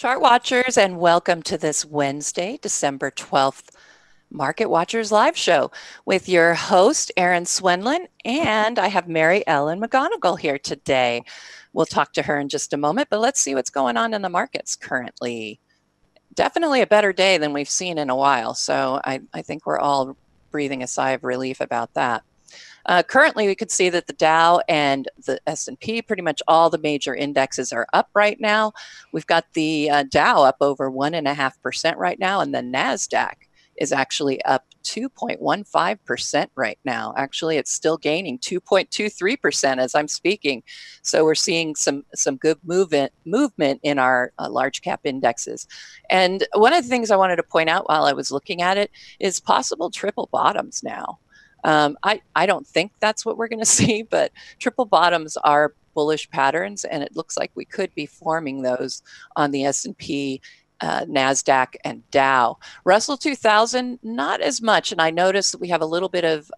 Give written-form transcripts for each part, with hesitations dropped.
Chart Watchers, and welcome to this Wednesday, December 12th Market Watchers Live Show with your host, Erin Swenlin, and I have Mary Ellen McGonigal here today. We'll talk to her in just a moment, but let's see what's going on in the markets currently. Definitely a better day than we've seen in a while, so I think we're all breathing a sigh of relief about that. Currently, we could see that the Dow and the S&P, pretty much all the major indexes are up right now. We've got the Dow up over 1.5% right now, and the NASDAQ is actually up 2.15% right now. Actually, it's still gaining 2.23% as I'm speaking. So we're seeing some good movement in our large cap indexes. And one of the things I wanted to point out while I was looking at it is possible triple bottoms now. I don't think that's what we're going to see, but triple bottoms are bullish patterns, and it looks like we could be forming those on the S&P, NASDAQ, and Dow. Russell 2000, not as much, and I noticed that we have a little bit of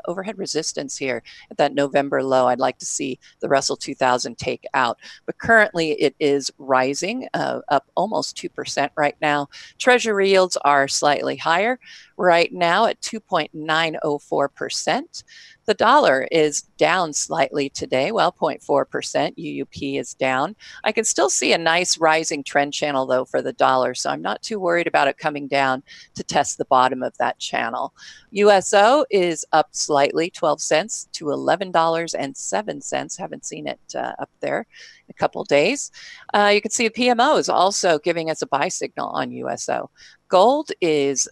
overhead resistance here at that November low. I'd like to see the Russell 2000 take out, but currently it is rising, up almost 2% right now. Treasury yields are slightly higher right now at 2.904%. The dollar is down slightly today, well, 0.4%. UUP is down. I can still see a nice rising trend channel, though, for the dollar, so I'm not too worried about it coming down to test the bottom of that channel. USO is up slightly, 12 cents to $11.07. Haven't seen it up there in a couple days. You can see a PMO is also giving us a buy signal on USO. Gold is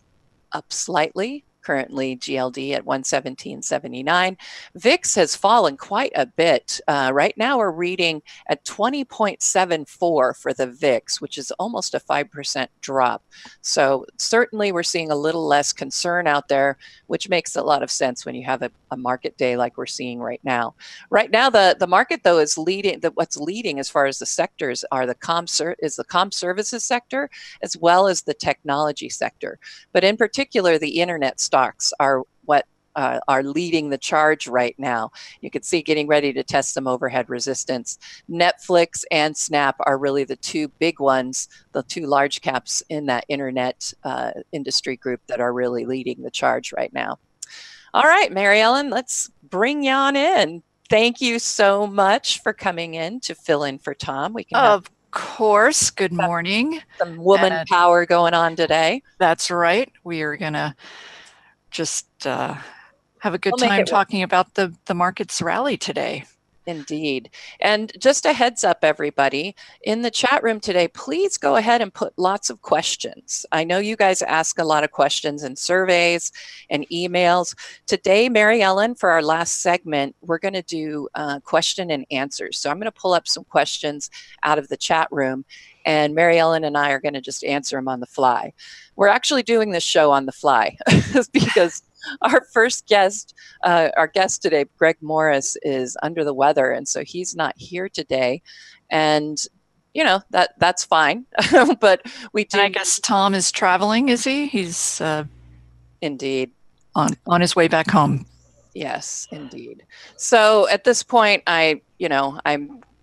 up slightly, currently GLD at 117.79. VIX has fallen quite a bit. Right now we're reading at 20.74 for the VIX, which is almost a 5% drop. So certainly we're seeing a little less concern out there, which makes a lot of sense when you have a market day like we're seeing right now. Right now, the market, though, is leading. What's leading as far as the sectors are the comm services sector, as well as the technology sector. But in particular, the internet stocks are what are leading the charge right now. You can see getting ready to test some overhead resistance. Netflix and Snap are really the two big ones, the two large caps in that internet industry group that are really leading the charge right now. All right, Mary Ellen, let's bring you on in. Thank you so much for coming in to fill in for Tom. We can Of course. Good morning. Some woman power going on today. That's right. We are going to just have a good time talking about the market's rally today. Indeed. And just a heads up, everybody, in the chat room today, please go ahead and put lots of questions. I know you guys ask a lot of questions in surveys and emails. Today, Mary Ellen, for our last segment, we're going to do question and answers. So I'm going to pull up some questions out of the chat room, and Mary Ellen and I are going to just answer them on the fly. We're actually doing this show on the fly because our first guest, our guest today, Greg Morris, is under the weather, and so he's not here today. And you know that's fine. But we do. And I guess Tom is traveling, is he? He's indeed on his way back home. Yes, indeed. So at this point, I'm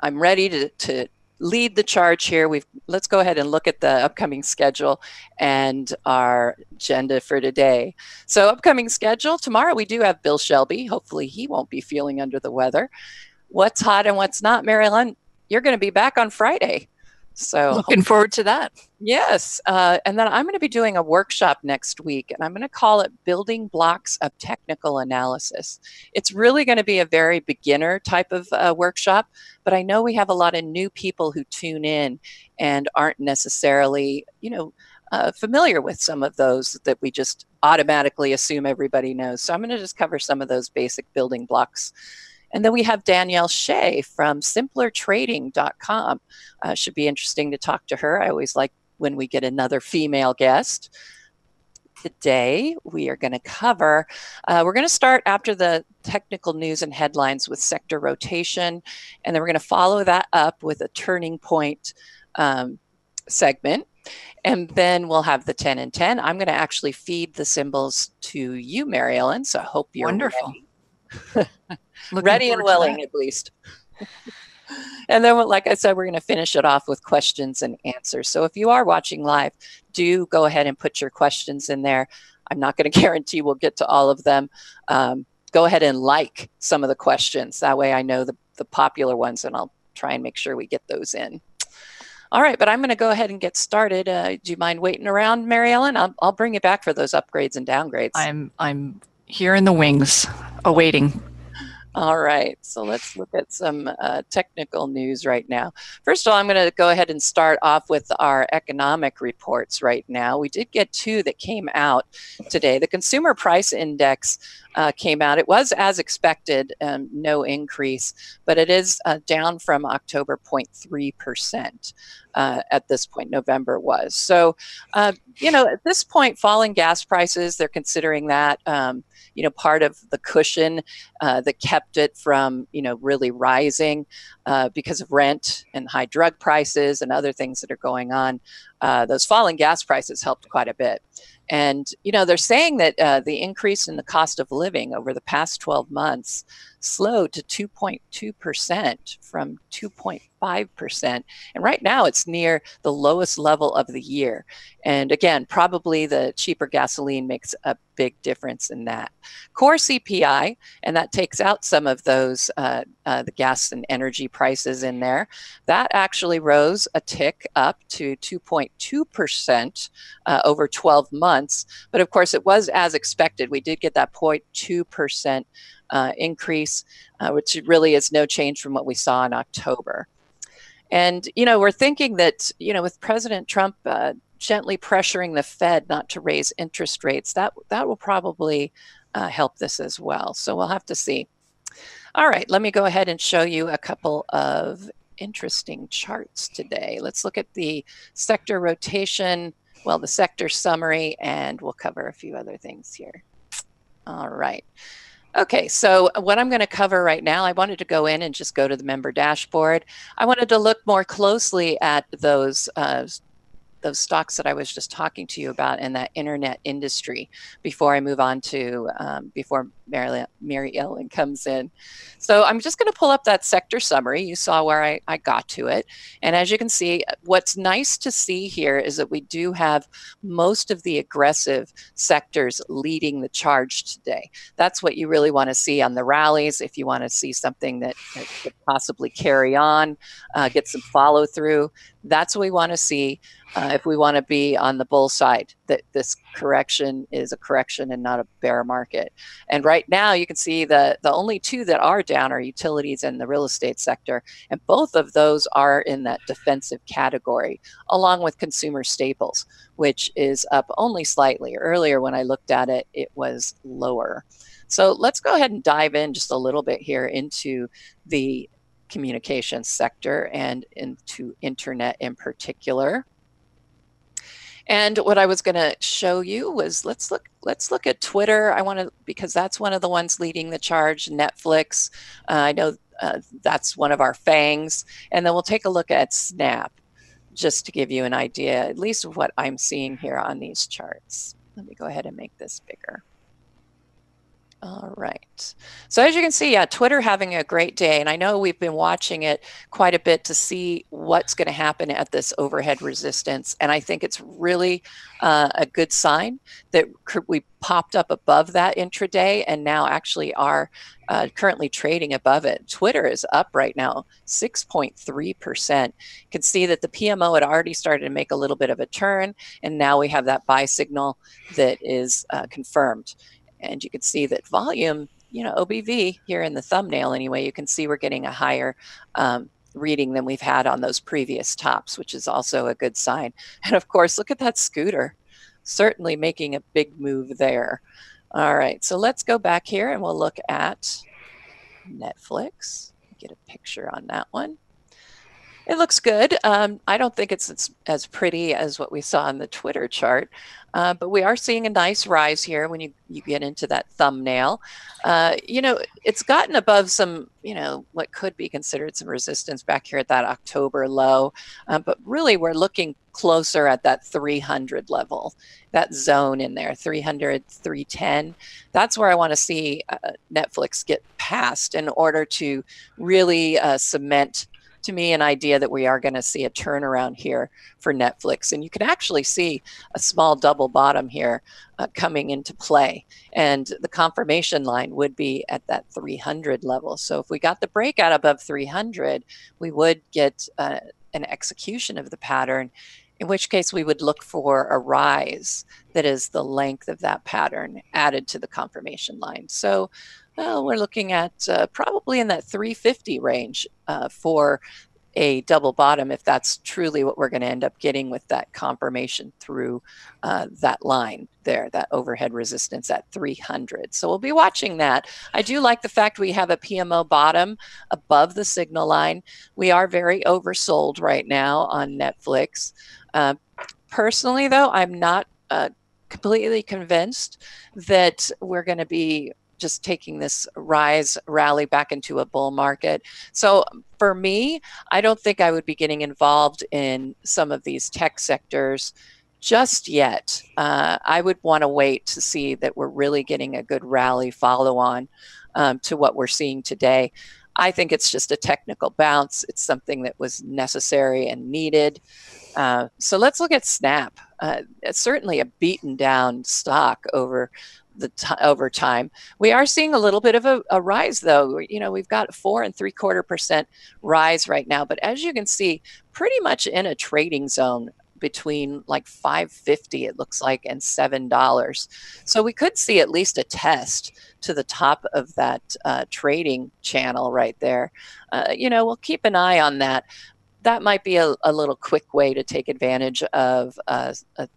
ready to lead the charge here. Let's go ahead and look at the upcoming schedule and our agenda for today. So upcoming schedule, tomorrow we do have Bill Shelby. Hopefully he won't be feeling under the weather. What's hot and what's not, Mary Ellen? You're going to be back on Friday. So looking forward to that. Yes. And then I'm going to be doing a workshop next week, and I'm going to call it Building Blocks of Technical Analysis. It's really going to be a very beginner type of workshop, but I know we have a lot of new people who tune in and aren't necessarily, familiar with some of those that we just automatically assume everybody knows. So I'm going to just cover some of those basic building blocks. And then we have Danielle Shea from simplertrading.com. Should be interesting to talk to her. I always like when we get another female guest. Today, we are going to cover, we're going to start after the technical news and headlines with sector rotation, and then we're going to follow that up with a turning point segment. And then we'll have the 10 and 10. I'm going to actually feed the symbols to you, Mary Ellen, so I hope you're wonderful. Ready and willing, at least. And then, like I said, we're going to finish it off with questions and answers. So if you are watching live, do go ahead and put your questions in there. I'm not going to guarantee we'll get to all of them. Go ahead and like some of the questions. That way I know the popular ones, and I'll try and make sure we get those in. All right, but I'm going to go ahead and get started. Do you mind waiting around, Mary Ellen? I'll bring you back for those upgrades and downgrades. I'm here in the wings, awaiting. All right, so let's look at some technical news right now. First of all, I'm going to go ahead and start off with our economic reports right now. We did get two that came out today. The Consumer Price Index came out. It was as expected, no increase, but it is down from October 0.3%. At this point, November was. So, you know, at this point, falling gas prices, they're considering that, you know, part of the cushion that kept it from, you know, really rising because of rent and high drug prices and other things that are going on. Those falling gas prices helped quite a bit. And, you know, they're saying that the increase in the cost of living over the past 12 months slowed to 2.2% from 2.5%. And right now it's near the lowest level of the year. And again, probably the cheaper gasoline makes a big difference in that. Core CPI, and that takes out some of those, the gas and energy prices in there, that actually rose a tick up to 2.2% over 12 months. But of course, it was as expected. We did get that 0.2% increase, which really is no change from what we saw in October. And, you know, we're thinking that, you know, with President Trump gently pressuring the Fed not to raise interest rates, that will probably help this as well. So we'll have to see. All right, let me go ahead and show you a couple of interesting charts today. Let's look at the sector rotation, well, the sector summary, and we'll cover a few other things here. All right. Okay, so what I'm going to cover right now, I wanted to go in and just go to the member dashboard. I wanted to look more closely at those stocks that I was just talking to you about in that internet industry before I move on to, before Mary Ellen comes in. So I'm just going to pull up that sector summary. You saw where I got to it. And as you can see, what's nice to see here is that we do have most of the aggressive sectors leading the charge today. That's what you really want to see on the rallies. If you want to see something that could possibly carry on, get some follow through, that's what we want to see. If we want to be on the bull side, that this correction is a correction and not a bear market. And right now you can see the only two that are down are utilities and the real estate sector. And both of those are in that defensive category, along with consumer staples, which is up only slightly. Earlier when I looked at it, it was lower. So let's go ahead and dive in just a little bit here into the communications sector and into internet in particular. And what I was going to show you was let's look at Twitter. I want to, because that's one of the ones leading the charge. Netflix, I know that's one of our fangs. And then we'll take a look at Snap, just to give you an idea, at least of what I'm seeing here on these charts. Let me go ahead and make this bigger. All right. So as you can see, yeah, Twitter having a great day. And I know we've been watching it quite a bit to see what's going to happen at this overhead resistance. And I think it's really a good sign that we popped up above that intraday and now actually are currently trading above it. Twitter is up right now, 6.3%. You can see that the PMO had already started to make a little bit of a turn. And now we have that buy signal that is confirmed. And you can see that volume, you know, OBV here in the thumbnail anyway, you can see we're getting a higher reading than we've had on those previous tops, which is also a good sign. And of course, look at that scooter, certainly making a big move there. All right, so let's go back here and we'll look at Netflix. Get a picture on that one. It looks good. I don't think it's as pretty as what we saw on the Twitter chart, but we are seeing a nice rise here when you get into that thumbnail. You know, it's gotten above some, you know, what could be considered some resistance back here at that October low, but really we're looking closer at that 300 level, that zone in there, 300, 310. That's where I want to see Netflix get past in order to really cement to me an idea that we are going to see a turnaround here for Netflix. And you can actually see a small double bottom here coming into play. And the confirmation line would be at that 300 level. So if we got the breakout above 300, we would get an execution of the pattern, in which case we would look for a rise that is the length of that pattern added to the confirmation line. So we're looking at probably in that 350 range for a double bottom, if that's truly what we're going to end up getting with that confirmation through that line there, that overhead resistance at 300. So we'll be watching that. I do like the fact we have a PMO bottom above the signal line. We are very oversold right now on Netflix. Personally, though, I'm not completely convinced that we're going to be just taking this rally back into a bull market. So for me, I don't think I would be getting involved in some of these tech sectors just yet. I would want to wait to see that we're really getting a good rally follow on to what we're seeing today. I think it's just a technical bounce. It's something that was necessary and needed. So let's look at Snap. It's certainly a beaten down stock over time. We are seeing a little bit of a rise, though. We've got 4.75% rise right now, but as you can see, pretty much in a trading zone between like $5.50, it looks like, and $7. So we could see at least a test to the top of that trading channel right there. We'll keep an eye on that. That might be a little quick way to take advantage of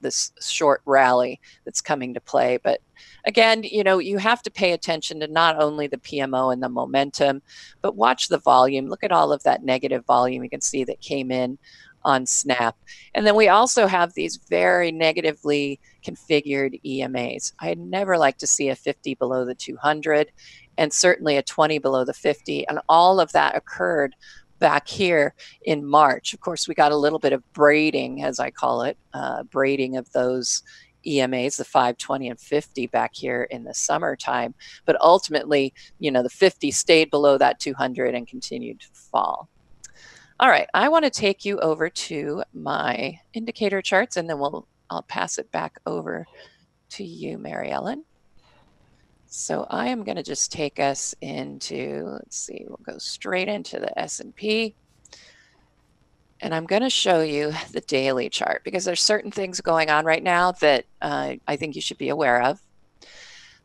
this short rally that's coming to play. But again, you have to pay attention to not only the PMO and the momentum, but watch the volume. Look at all of that negative volume you can see that came in on Snap. And then we also have these very negatively configured EMAs. I'd never like to see a 50 below the 200 and certainly a 20 below the 50. And all of that occurred back here in March. Of course, we got a little bit of braiding, as I call it, braiding of those EMAs, the 5, 20, and 50 back here in the summertime. But ultimately, the 50 stayed below that 200 and continued to fall. All right, I want to take you over to my indicator charts, and then I'll pass it back over to you, Mary Ellen. So I am going to just take us into, let's see, we'll go straight into the S&P. And I'm going to show you the daily chart because there's certain things going on right now that I think you should be aware of.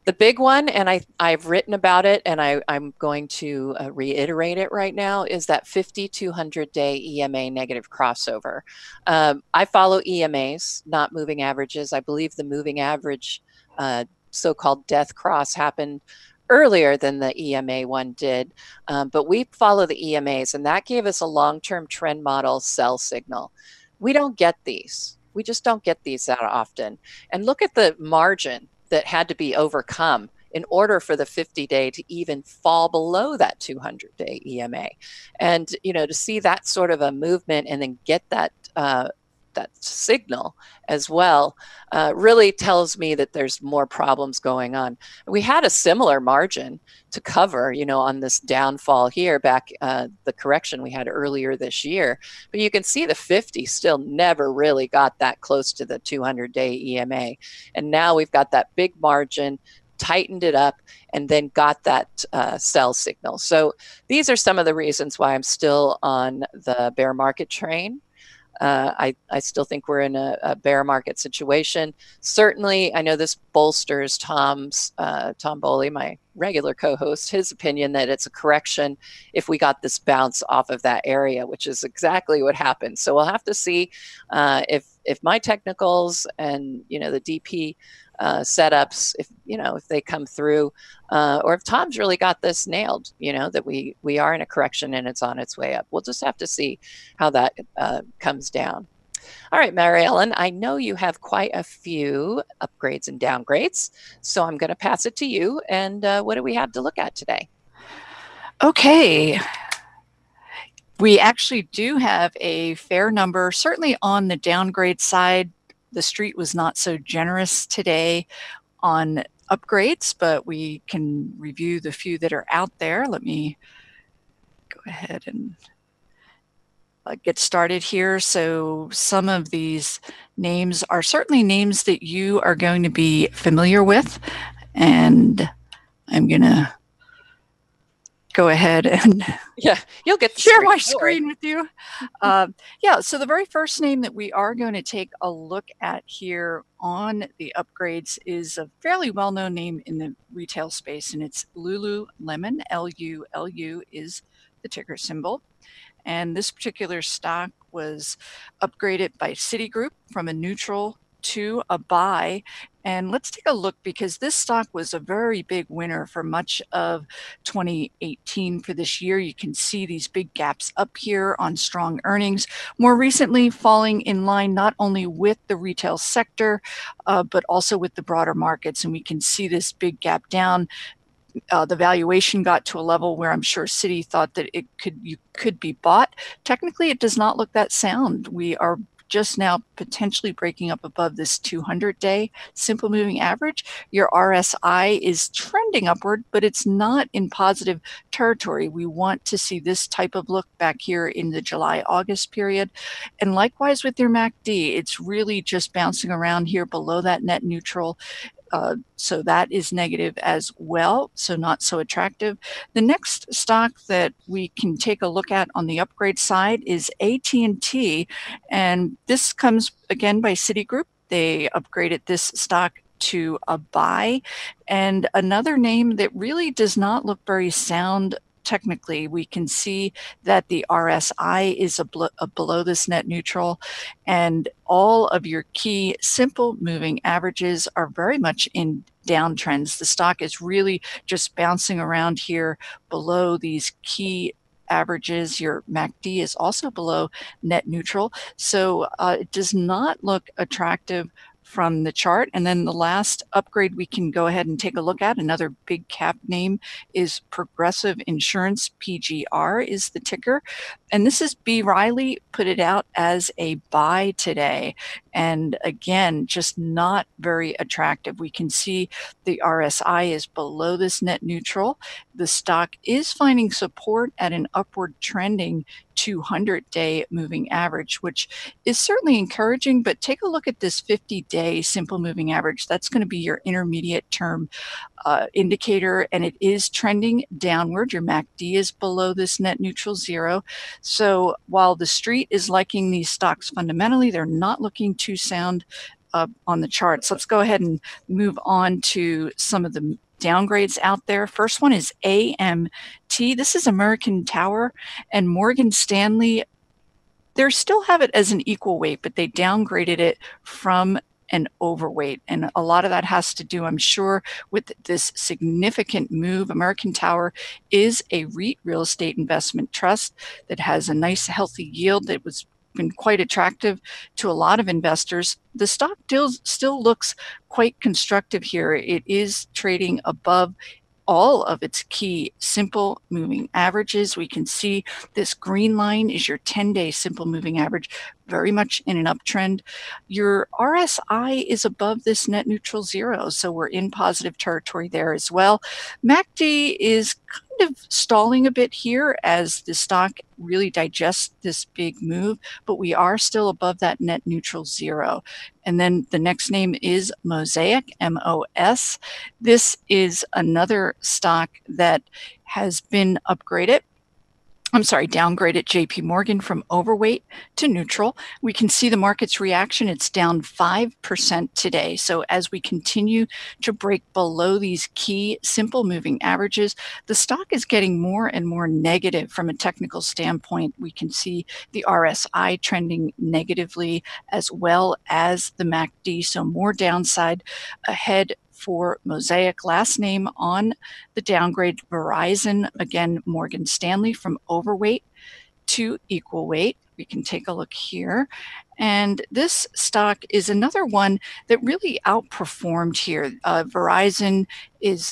The big one, and I've written about it, and I'm going to reiterate it right now, is that 50-200-day EMA negative crossover. I follow EMAs, not moving averages. I believe the moving average so-called death cross happened earlier than the EMA one did, but we follow the EMAs, and that gave us a long-term trend model sell signal. We don't get these. We just don't get these that often. And look at the margin that had to be overcome in order for the 50-day to even fall below that 200-day EMA. And, to see that sort of a movement and then get that that signal as well really tells me that there's more problems going on. We had a similar margin to cover, on this downfall here back, the correction we had earlier this year. But you can see the 50 still never really got that close to the 200-day EMA. And now we've got that big margin, tightened it up, and then got that sell signal. So these are some of the reasons why I'm still on the bear market train. I still think we're in a bear market situation. Certainly, I know this bolsters Tom Bowley, my regular co-host, his opinion that it's a correction if we got this bounce off of that area, which is exactly what happened. So we'll have to see if my technicals and the DP setups, if they come through, or if Tom's really got this nailed, that we are in a correction and it's on its way up. We'll just have to see how that comes down. All right, Mary Ellen, I know you have quite a few upgrades and downgrades, so I'm going to pass it to you. And what do we have to look at today? Okay. We actually do have a fair number, certainly on the downgrade side. The street was not so generous today on upgrades, but we can review the few that are out there. Let me go ahead and get started here. So some of these names are certainly names that you are going to be familiar with. And I'm going to go ahead and you'll get the share screen. my screen with you. So the very first name that we are going to take a look at here on the upgrades is a fairly well-known name in the retail space, and it's Lululemon. LULU is the ticker symbol. And this particular stock was upgraded by Citigroup from a neutral to a buy. And let's take a look, because this stock was a very big winner for much of 2018 for this year. You can see these big gaps up here on strong earnings, more recently falling in line not only with the retail sector, but also with the broader markets. And we can see this big gap down. The valuation got to a level where I'm sure Citi thought that you could be bought. Technically, it does not look that sound. We are just now potentially breaking up above this 200-day simple moving average. Your RSI is trending upward, but it's not in positive territory. We want to see this type of look back here in the July-August period. And likewise with your MACD, it's really just bouncing around here below that net neutral. So that is negative as well, so not so attractive. The next stock that we can take a look at on the upgrade side is AT&T, and this comes again by Citigroup. They upgraded this stock to a buy, and another name that really does not look very sound technically. We can see that the RSI is below this net neutral, and all of your key simple moving averages are very much in downtrends. The stock is really just bouncing around here below these key averages. Your MACD is also below net neutral, so it does not look attractive from the chart. And then the last upgrade we can go ahead and take a look at, another big cap name, is Progressive Insurance. PGR is the ticker. And this is B. Riley put it out as a buy today. And again, just not very attractive. We can see the RSI is below this net neutral. The stock is finding support at an upward trending 200-day moving average, which is certainly encouraging, but take a look at this 50-day simple moving average. That's going to be your intermediate term indicator, and it is trending downward. Your MACD is below this net neutral zero. So while the street is liking these stocks fundamentally, they're not looking too sound on the charts. Let's go ahead and move on to some of the downgrades out there. First one is AMT. This is American Tower, and Morgan Stanley, they still have it as an equal weight, but they downgraded it from an overweight. And a lot of that has to do, I'm sure, with this significant move. American Tower is a REIT, real estate investment trust, that has a nice healthy yield that was been quite attractive to a lot of investors. The stock still looks quite constructive here. It is trading above all of its key simple moving averages. We can see this green line is your 10-day simple moving average, very much in an uptrend. Your RSI is above this net neutral zero, so we're in positive territory there as well. MACD is kind of stalling a bit here as the stock really digests this big move, but we are still above that net neutral zero. And then the next name is Mosaic, MOS. This is another stock that has been downgraded JP Morgan from overweight to neutral. We can see the market's reaction. It's down 5% today. So as we continue to break below these key simple moving averages, the stock is getting more and more negative from a technical standpoint. We can see the RSI trending negatively as well as the MACD. So more downside ahead for Mosaic. Last name on the downgrade, Verizon, again, Morgan Stanley from overweight to equal weight. We can take a look here. And this stock is another one that really outperformed here. Verizon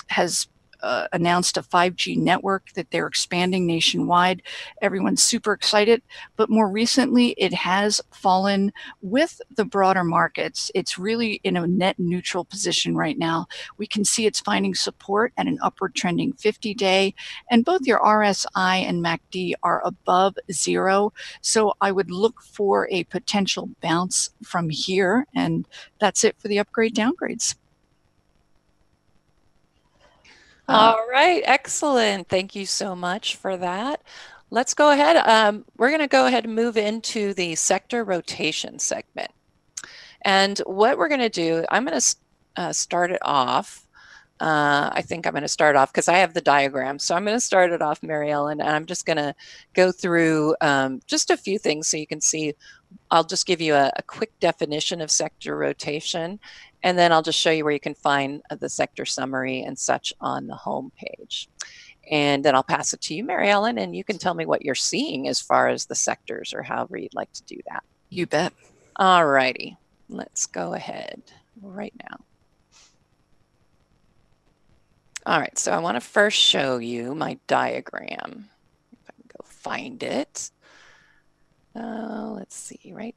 has announced a 5G network that they're expanding nationwide. Everyone's super excited, but more recently it has fallen with the broader markets. It's really in a net neutral position right now. We can see it's finding support at an upward trending 50-day, and both your RSI and MACD are above zero. So I would look for a potential bounce from here, and that's it for the upgrade downgrades. All right, excellent. Thank you so much for that. Let's go ahead. We're going to go ahead and move into the sector rotation segment. And what we're going to do, I'm going to start it off. I think I'm going to start off because I have the diagram. So I'm going to start it off, Mary Ellen, and I'm just going to go through just a few things so you can see. I'll just give you a quick definition of sector rotation, and then I'll just show you where you can find the sector summary and such on the home page. And then I'll pass it to you, Mary Ellen, and you can tell me what you're seeing as far as the sectors or however you'd like to do that. You bet. All righty, let's go ahead right now. All right, so I want to first show you my diagram. If I can go find it. Let's see, right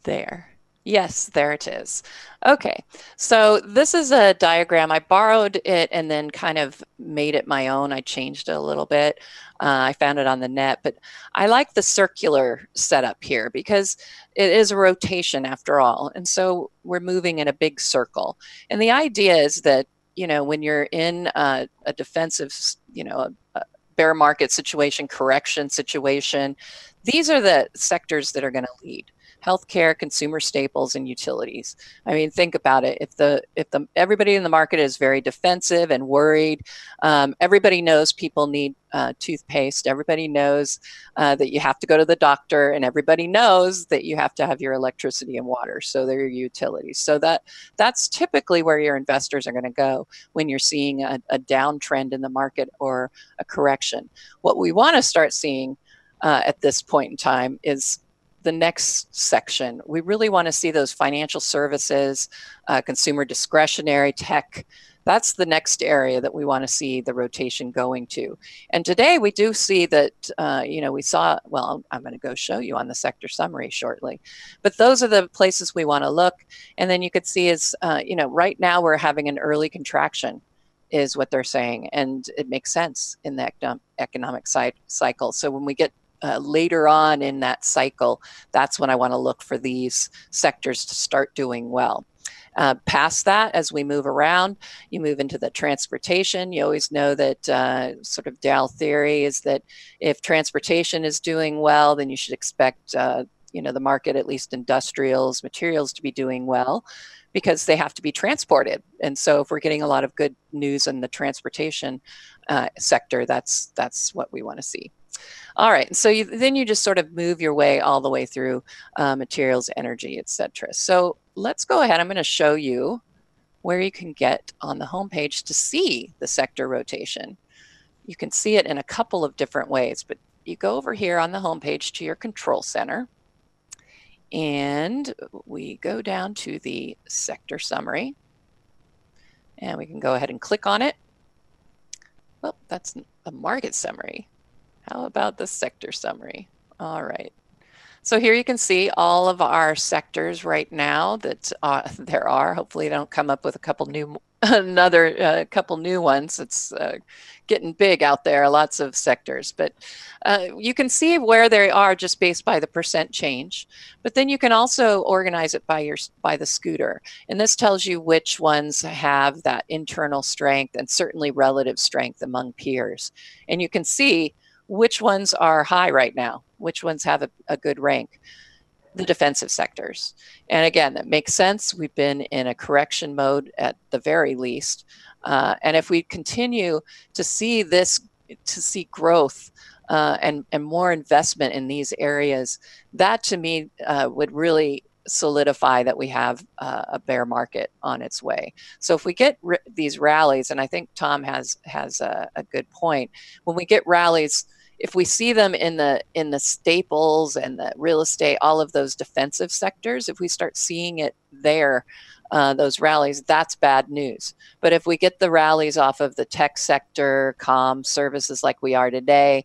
there. Yes, there it is. Okay, so this is a diagram. I borrowed it and then kind of made it my own. I changed it a little bit. I found it on the net, but I like the circular setup here because it is a rotation after all. And so we're moving in a big circle. And the idea is that, you know, when you're in a defensive, you know, a bear market situation, correction situation, these are the sectors that are going to lead: healthcare, consumer staples, and utilities. I mean, think about it. If the everybody in the market is very defensive and worried, everybody knows people need toothpaste. Everybody knows that you have to go to the doctor, and everybody knows that you have to have your electricity and water. So they're your utilities. So that's typically where your investors are going to go when you're seeing a downtrend in the market or a correction. What we want to start seeing at this point in time is the next section. We really want to see those financial services, consumer discretionary, tech. That's the next area that we want to see the rotation going to. And today we do see that, you know, we saw, well, I'm going to go show you on the sector summary shortly. But those are the places we want to look. And then you could see is, you know, right now we're having an early contraction is what they're saying. And it makes sense in the economic cycle. So when we get later on in that cycle, that's when I want to look for these sectors to start doing well. Past that, as we move around, you move into the transportation. You always know that sort of Dow theory is that if transportation is doing well, then you should expect you know, the market, at least industrials, materials, to be doing well, because they have to be transported. And so if we're getting a lot of good news in the transportation sector, that's what we want to see. All right, so then you just sort of move your way all the way through materials, energy, etc. So let's go ahead. I'm going to show you where you can get on the homepage to see the sector rotation. You can see it in a couple of different ways, but you go over here on the homepage to your control center, and we go down to the sector summary, and we can go ahead and click on it. Well, that's a market summary. How about the sector summary? All right. So here you can see all of our sectors right now that there are. Hopefully they don't come up with a couple new, couple new ones. It's getting big out there, lots of sectors. But you can see where they are just based by the percent change. But then you can also organize it by the scooter. And this tells you which ones have that internal strength and certainly relative strength among peers. And you can see which ones are high right now, which ones have a good rank, the defensive sectors. And again, that makes sense. We've been in a correction mode at the very least. And if we continue to see growth and more investment in these areas, that to me would really solidify that we have a bear market on its way. So if we get these rallies, and I think Tom has a good point, when we get rallies if we see them in the staples and the real estate, all of those defensive sectors, if we start seeing it there, those rallies, that's bad news. But if we get the rallies off of the tech sector, comm services like we are today,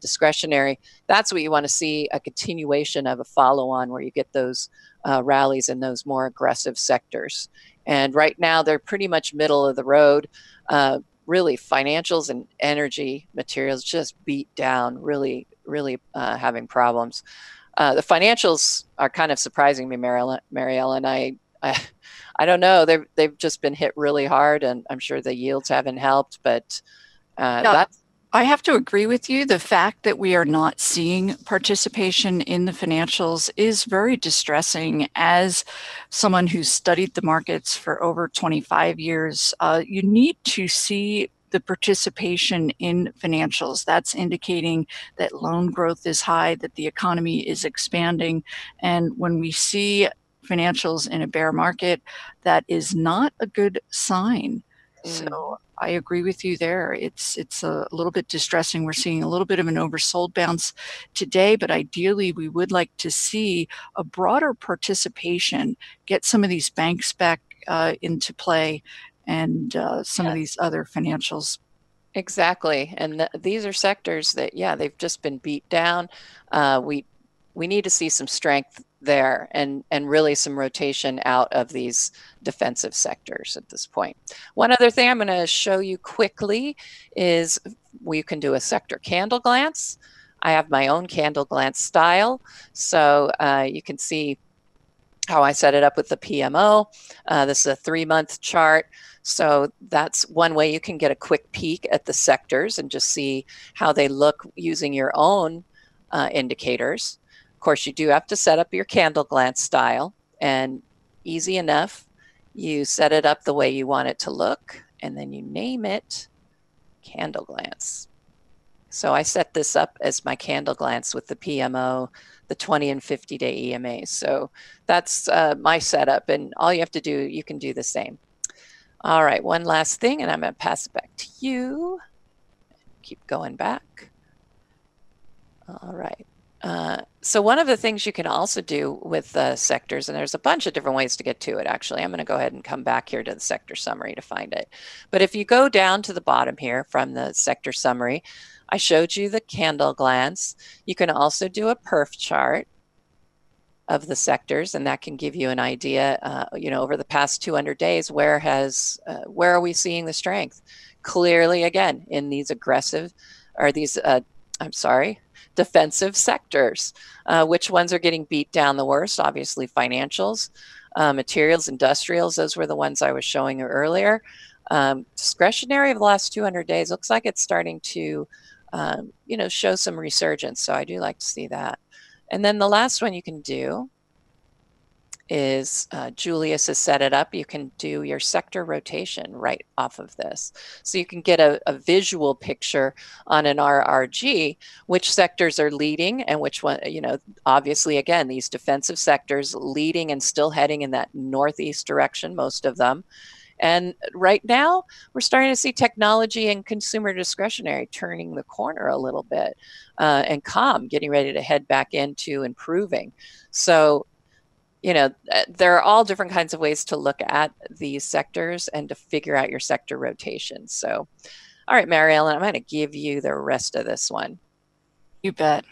discretionary, that's what you want to see, a continuation of a follow-on where you get those rallies in those more aggressive sectors. And right now they're pretty much middle of the road. Really, financials and energy materials just beat down, really having problems. The financials are kind of surprising me, Marielle, and I don't know. They've just been hit really hard, and I'm sure the yields haven't helped. But that's I have to agree with you. The fact that we are not seeing participation in the financials is very distressing. As someone who's studied the markets for over 25 years, you need to see the participation in financials. That's indicating that loan growth is high, that the economy is expanding. And when we see financials in a bear market, that is not a good sign. So I agree with you there. It's a little bit distressing. We're seeing a little bit of an oversold bounce today, but ideally we would like to see a broader participation, get some of these banks back into play, and some of these other financials. Exactly. And these are sectors that, yeah, they've just been beat down. We need to see some strength there and really some rotation out of these defensive sectors at this point. One other thing I'm going to show you quickly is we can do a sector candle glance. I have my own candle glance style, so you can see how I set it up with the PMO. This is a 3-month chart. So that's one way you can get a quick peek at the sectors and just see how they look using your own indicators. Of course, you do have to set up your candle glance style, and easy enough. You set it up the way you want it to look, and then you name it candle glance. So I set this up as my candle glance with the PMO, the 20 and 50-day EMAs. So that's my setup, and all you have to do, you can do the same. All right, one last thing, and I'm going to pass it back to you. Keep going back. All right. So one of the things you can also do with sectors, and there's a bunch of different ways to get to it, actually. I'm going to go ahead and come back here to the sector summary to find it. But if you go down to the bottom here from the sector summary, I showed you the candle glance. You can also do a perf chart of the sectors, and that can give you an idea, over the past 200 days, where are we seeing the strength? Clearly, again, in these aggressive, or these, defensive sectors. Which ones are getting beat down the worst? Obviously, financials, materials, industrials. Those were the ones I was showing you earlier. Discretionary of the last 200 days looks like it's starting to, show some resurgence. So I do like to see that. And then the last one you can do is Julius has set it up. You can do your sector rotation right off of this. So you can get a visual picture on an RRG, which sectors are leading and which one, obviously, again, these defensive sectors leading and still heading in that northeast direction, most of them. And right now, we're starting to see technology and consumer discretionary turning the corner a little bit, and comm getting ready to head back into improving. So, there are all different kinds of ways to look at these sectors and to figure out your sector rotation. So, all right, Mary Ellen, I'm going to give you the rest of this one. You bet.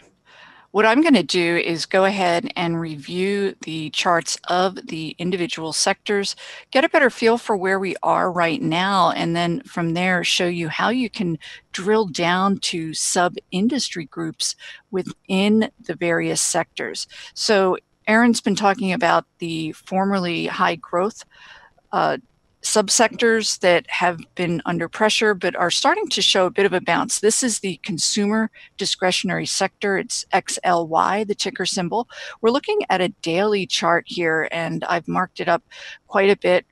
What I'm going to do is go ahead and review the charts of the individual sectors, get a better feel for where we are right now, and then from there show you how you can drill down to sub-industry groups within the various sectors. So Aaron's been talking about the formerly high growth subsectors that have been under pressure but are starting to show a bit of a bounce. This is the consumer discretionary sector. It's XLY, the ticker symbol. We're looking at a daily chart here, and I've marked it up quite a bit,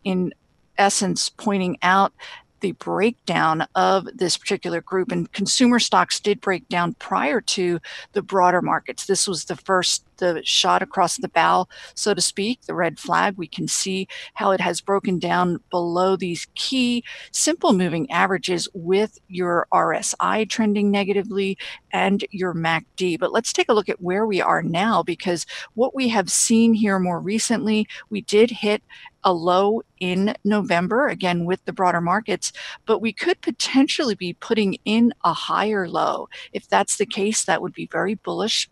in essence pointing out the breakdown of this particular group, and consumer stocks did break down prior to the broader markets. This was the shot across the bow, so to speak, the red flag. We can see how it has broken down below these key simple moving averages with your RSI trending negatively and your MACD. But let's take a look at where we are now, because what we have seen here more recently, we did hit a low in November, again with the broader markets, but we could potentially be putting in a higher low. If that's the case, that would be very bullish.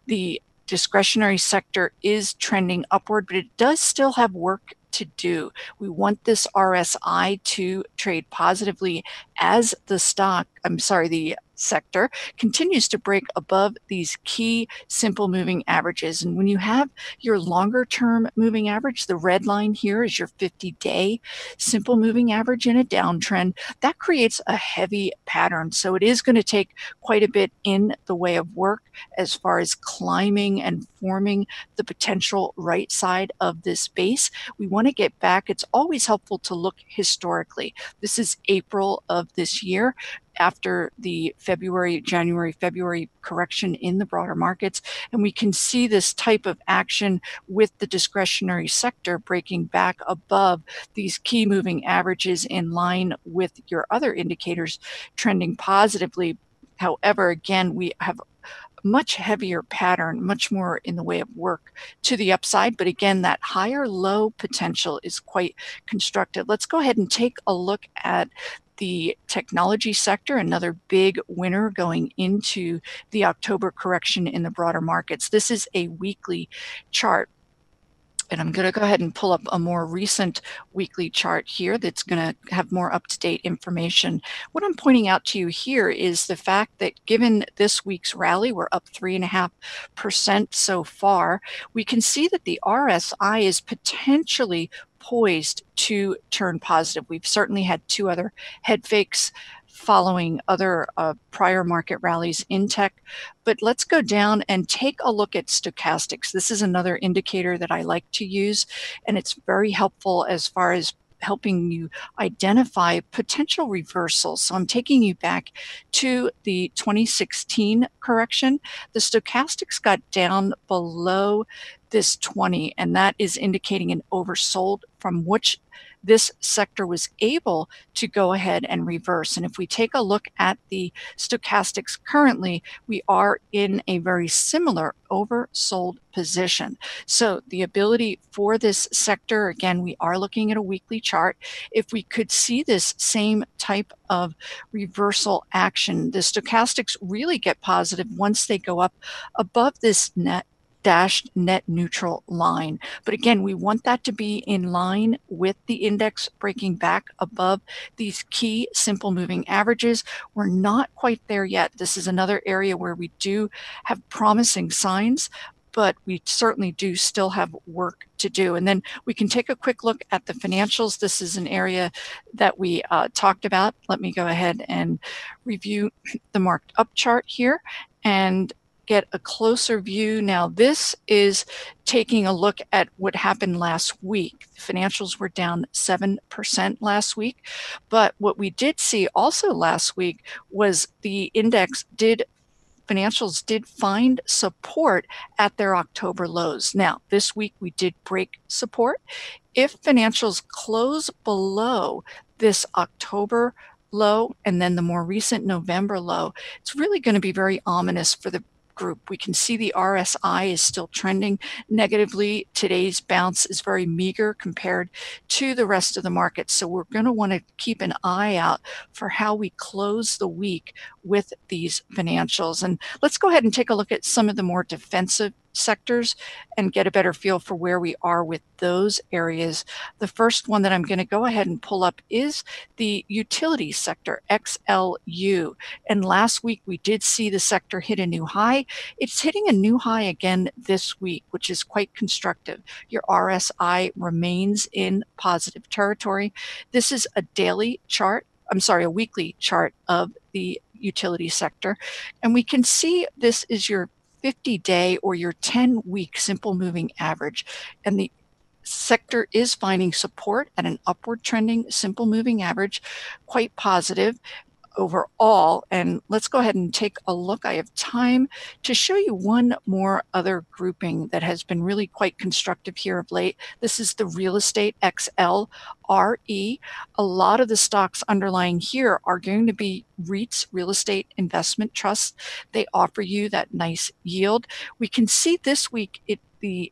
The discretionary sector is trending upward, but it does still have work to do. We want this RSI to trade positively as the sector continues to break above these key simple moving averages. And when you have your longer term moving average, the red line here is your 50-day simple moving average in a downtrend, that creates a heavy pattern. So it is going to take quite a bit in the way of work as far as climbing and forming the potential right side of this base. We want to get back. It's always helpful to look historically. This is April of this year, after the January, February correction in the broader markets. And we can see this type of action with the discretionary sector breaking back above these key moving averages in line with your other indicators trending positively. However, again, we have much heavier pattern, much more in the way of work to the upside. But again, that higher low potential is quite constructive. Let's go ahead and take a look at the technology sector, another big winner going into the October correction in the broader markets. This is a weekly chart. And I'm going to go ahead and pull up a more recent weekly chart here that's going to have more up-to-date information. What I'm pointing out to you here is the fact that given this week's rally, we're up 3.5% so far. We can see that the RSI is potentially poised to turn positive. We've certainly had two other head fakes following other prior market rallies in tech. But let's go down and take a look at stochastics. This is another indicator that I like to use, and it's very helpful as far as helping you identify potential reversals. So I'm taking you back to the 2016 correction. The stochastics got down below this 20, and that is indicating an oversold from which this sector was able to go ahead and reverse. And if we take a look at the stochastics currently, we are in a very similar oversold position. So the ability for this sector, again, we are looking at a weekly chart. If we could see this same type of reversal action, the stochastics really get positive once they go up above this dashed net neutral line. But again, we want that to be in line with the index breaking back above these key simple moving averages. We're not quite there yet. This is another area where we do have promising signs, but we certainly do still have work to do. And then we can take a quick look at the financials. This is an area that we talked about. Let me go ahead and review the marked up chart here and get a closer view. Now, this is taking a look at what happened last week. The financials were down 7% last week, but what we did see also last week was the financials did find support at their October lows. Now, this week we did break support. If financials close below this October low and then the more recent November low, it's really going to be very ominous for the group. We can see the RSI is still trending negatively. Today's bounce is very meager compared to the rest of the market. So we're going to want to keep an eye out for how we close the week with these financials. And let's go ahead and take a look at some of the more defensive sectors and get a better feel for where we are with those areas. The first one that I'm going to go ahead and pull up is the utility sector, XLU. And last week we did see the sector hit a new high. It's hitting a new high again this week, which is quite constructive. Your RSI remains in positive territory. This is a weekly chart of the utility sector. And we can see this is your 50-day or your 10-week simple moving average. And the sector is finding support at an upward trending simple moving average, quite positive overall. And let's go ahead and take a look. I have time to show you one more other grouping that has been really quite constructive here of late. This is the real estate XLRE. A lot of the stocks underlying here are going to be REITs, real estate investment trusts. They offer you that nice yield. We can see this week the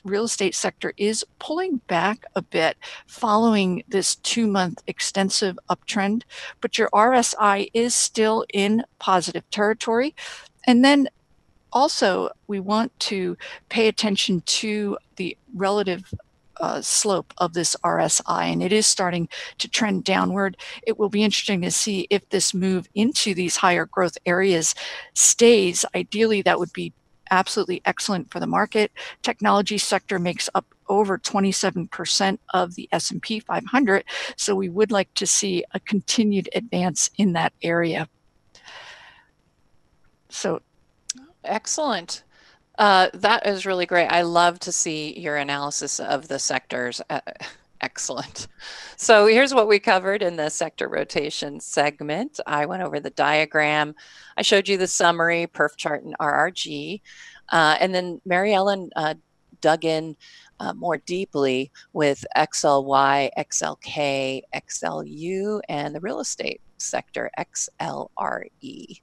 real estate sector is pulling back a bit following this 2-month extensive uptrend, but your RSI is still in positive territory. And then also we want to pay attention to the relative slope of this RSI, and it is starting to trend downward. It will be interesting to see if this move into these higher growth areas stays. Ideally, that would be absolutely excellent for the market. Technology sector makes up over 27% of the S&P 500, so we would like to see a continued advance in that area. So, excellent. That is really great. I love to see your analysis of the sectors. Excellent. So here's what we covered in the sector rotation segment. I went over the diagram. I showed you the summary, perf chart, and RRG. And then Mary Ellen dug in more deeply with XLY, XLK, XLU, and the real estate sector, XLRE.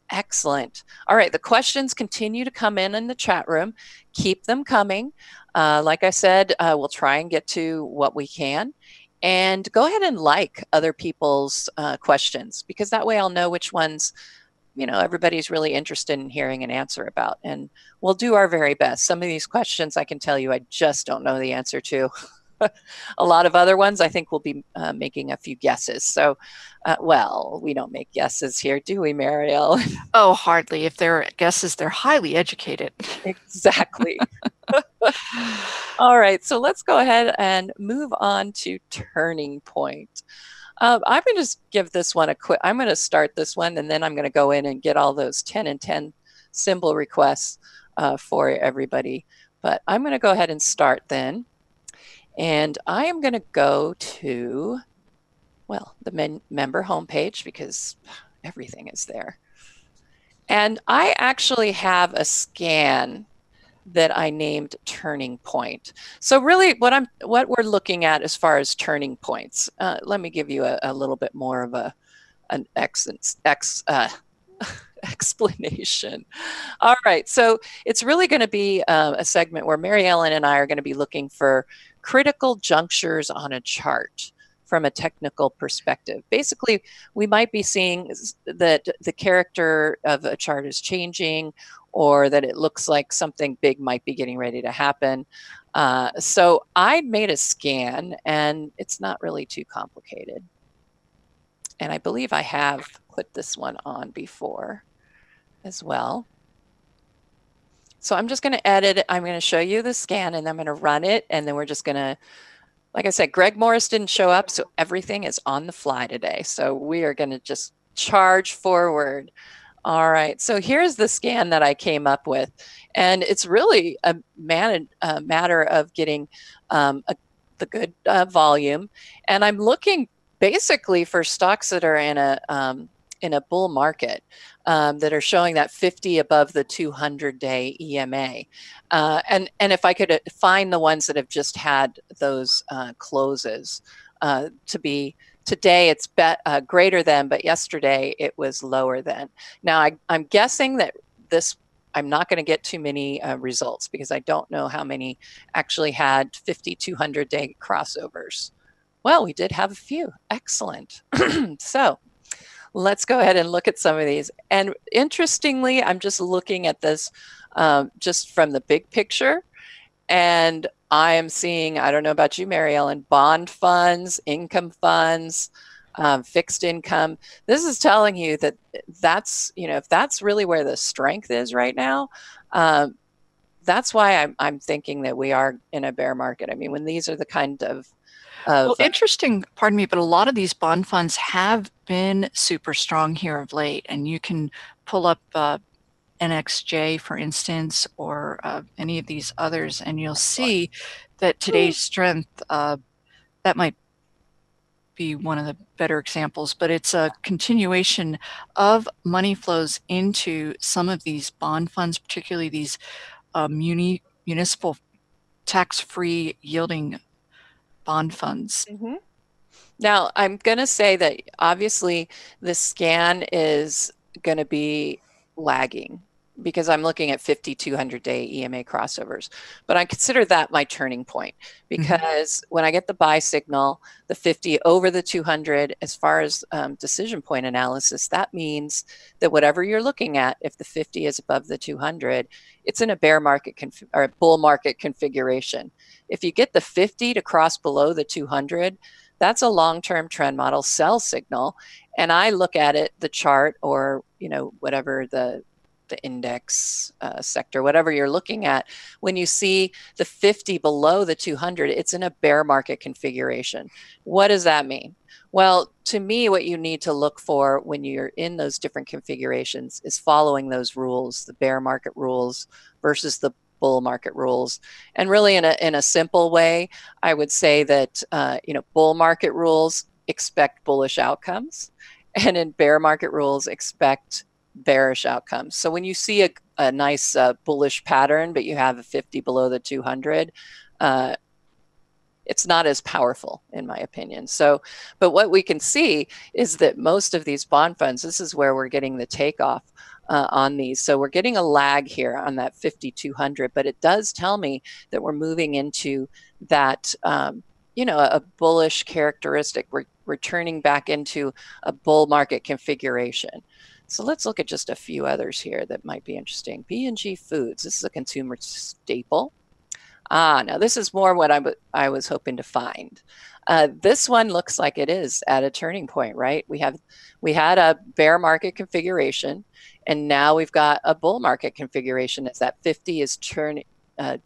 Excellent. All right, the questions continue to come in the chat room. Keep them coming. Like I said, we'll try and get to what we can. And go ahead and like other people's questions, because that way I'll know which ones, everybody's really interested in hearing an answer about. And we'll do our very best. Some of these questions I can tell you I just don't know the answer to. A lot of other ones, I think we'll be making a few guesses. So, well, we don't make guesses here, do we, Marielle? oh, hardly. If they're guesses, they're highly educated. Exactly. All right, so let's go ahead and move on to turning point. I'm going to just give this one a quick, I'm going to start this one, and then I'm going to go in and get all those 10 and 10 symbol requests for everybody. But I'm going to go ahead and start then. And I am going to go to, well, the member homepage, because everything is there. And I actually have a scan that I named turning point. So really what we're looking at as far as turning points, let me give you a little bit more of an explanation. All right, so it's really going to be a segment where Mary Ellen and I are going to be looking for critical junctures on a chart from a technical perspective. Basically, we might be seeing that the character of a chart is changing, or that it looks like something big might be getting ready to happen. So I made a scan, and it's not really too complicated. And I believe I have put this one on before as well. So I'm just going to edit it. I'm going to show you the scan, and I'm going to run it. And then we're just going to, like I said, Greg Morris didn't show up, so everything is on the fly today. So we are going to just charge forward. All right, so here's the scan that I came up with. And it's really a matter of getting the good volume. And I'm looking basically for stocks that are in a bull market that are showing that 50 above the 200-day EMA. And if I could find the ones that have just had those closes to be, today it's greater than, but yesterday it was lower than. Now I'm guessing that I'm not going to get too many results, because I don't know how many actually had 50, 200-day crossovers. Well, we did have a few. Excellent. So let's go ahead and look at some of these. And interestingly, I'm just looking at this just from the big picture. And I am seeing, I don't know about you, Mary Ellen, bond funds, income funds, fixed income. This is telling you that that's, if that's really where the strength is right now, that's why I'm thinking that we are in a bear market. I mean, when these are the kind of well, interesting, pardon me, but a lot of these bond funds have been super strong here of late, and you can pull up NXJ, for instance, or any of these others, and you'll see that today's strength, that might be one of the better examples, but it's a continuation of money flows into some of these bond funds, particularly these municipal tax-free yielding bond funds. Mm-hmm. Now, I'm going to say that obviously the scan is going to be lagging because I'm looking at 5,200-day EMA crossovers. But I consider that my turning point because when I get the buy signal, the 50 over the 200, as far as decision point analysis, that means that whatever you're looking at, if the 50 is above the 200, it's in a bear market or a bull market configuration. If you get the 50 to cross below the 200, that's a long-term trend model sell signal. And I look at it, the chart, or whatever the index sector, whatever you're looking at, when you see the 50 below the 200, it's in a bear market configuration. What does that mean? Well, to me, what you need to look for when you're in those different configurations is following those rules, the bear market rules versus the bull market rules. And really in a simple way, I would say that bull market rules expect bullish outcomes, and in bear market rules expect bearish outcomes. So when you see a nice bullish pattern, but you have a 50 below the 200, it's not as powerful, in my opinion. So, but what we can see is that most of these bond funds, this is where we're getting the takeoff on these. So we're getting a lag here on that 5,200, but it does tell me that we're moving into that, a bullish characteristic. We're turning back into a bull market configuration. So let's look at just a few others here that might be interesting. B&G Foods, this is a consumer staple. Now this is more what I was hoping to find. This one looks like it is at a turning point, right? We had a bear market configuration, and now we've got a bull market configuration as that 50 is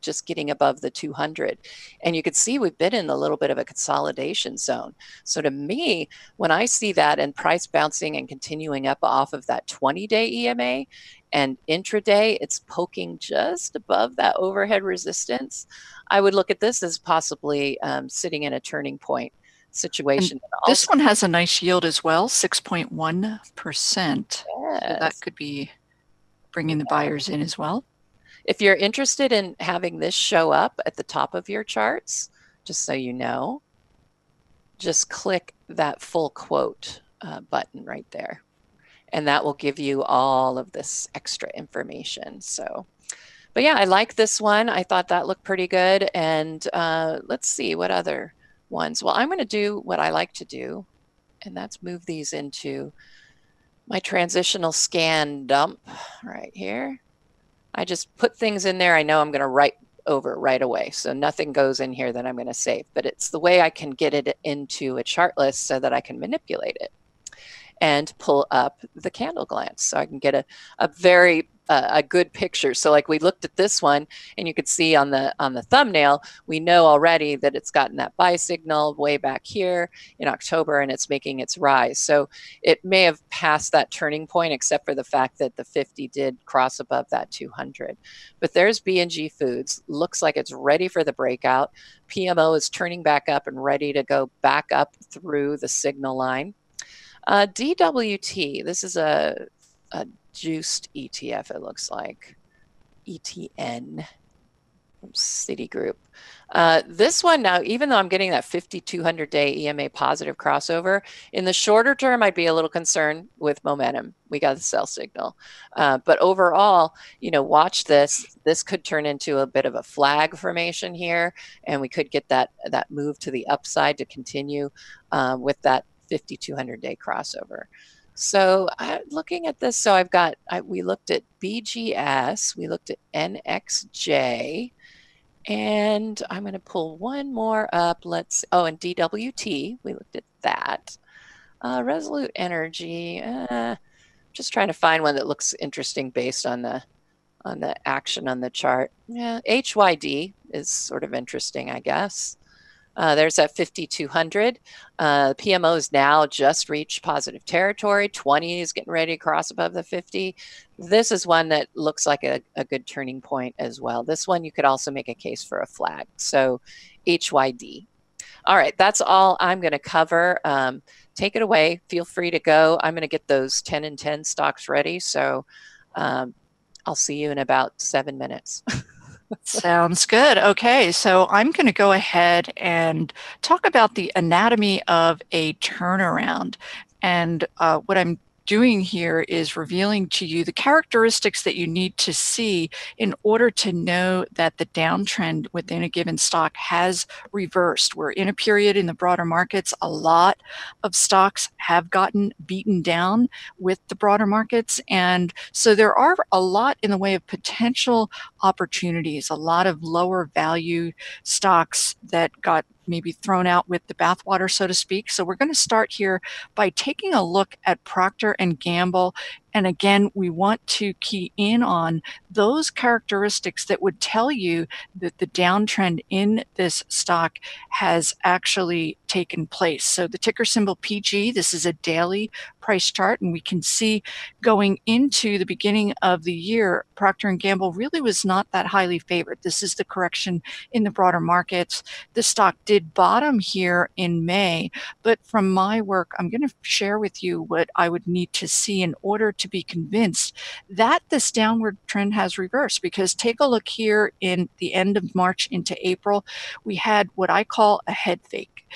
just getting above the 200. And you can see we've been in a little bit of a consolidation zone. So to me, when I see that and price bouncing and continuing up off of that 20-day EMA, and intraday, it's poking just above that overhead resistance, I would look at this as possibly sitting in a turning point situation. And this one has a nice yield as well, 6.1%. Yes. So that could be bringing the buyers in as well. If you're interested in having this show up at the top of your charts, just so you know, just click that full quote button right there. And that will give you all of this extra information. So, but yeah, I like this one. I thought that looked pretty good. And let's see what other ones. Well, I'm going to do what I like to do, and that's move these into my transitional scan dump right here. I just put things in there I know I'm going to write over right away. So nothing goes in here that I'm going to save, but it's the way I can get it into a chart list so that I can manipulate it and pull up the candle glance so I can get a very a good picture. So like we looked at this one, and you could see on the thumbnail, we know already that it's gotten that buy signal way back here in October, and it's making its rise. So it may have passed that turning point, except for the fact that the 50 did cross above that 200. But there's B&G Foods. Looks like it's ready for the breakout. PMO is turning back up and ready to go back up through the signal line. DWT, this is a juiced ETF, it looks like. ETN from Citigroup. This one now, even though I'm getting that 5,200-day EMA positive crossover, in the shorter term, I'd be a little concerned with momentum. We got the sell signal. But overall, watch this. This could turn into a bit of a flag formation here, and we could get that move to the upside to continue with that 5,200-day crossover. So looking at this, so we looked at BGS, we looked at NXJ, and I'm going to pull one more up. And DWT, we looked at that. Resolute Energy, just trying to find one that looks interesting based on the action on the chart. Yeah, HYD is sort of interesting, I guess. There's that 5,200. PMO's now just reached positive territory. 20 is getting ready to cross above the 50. This is one that looks like a good turning point as well. This one you could also make a case for a flag. So HYD. All right, that's all I'm going to cover. Take it away. Feel free to go. I'm going to get those 10 and 10 stocks ready. So I'll see you in about 7 minutes. Sounds good. Okay, so I'm going to go ahead and talk about the anatomy of a turnaround. And what I'm doing here is revealing to you the characteristics that you need to see in order to know that the downtrend within a given stock has reversed. We're in a period in the broader markets. A lot of stocks have gotten beaten down with the broader markets. And so there are a lot in the way of potential opportunities, a lot of lower value stocks that got maybe thrown out with the bathwater, so to speak. So we're going to start here by taking a look at Procter and Gamble. And again, we want to key in on those characteristics that would tell you that the downtrend in this stock has actually taken place. So the ticker symbol PG, this is a daily price chart, and we can see going into the beginning of the year, Procter and Gamble really was not that highly favored. This is the correction in the broader markets. The stock did bottom here in May, but from my work, I'm going to share with you what I would need to see in order to be convinced that this downward trend has reversed. Because take a look here in the end of March into April, we had what I call a head fake.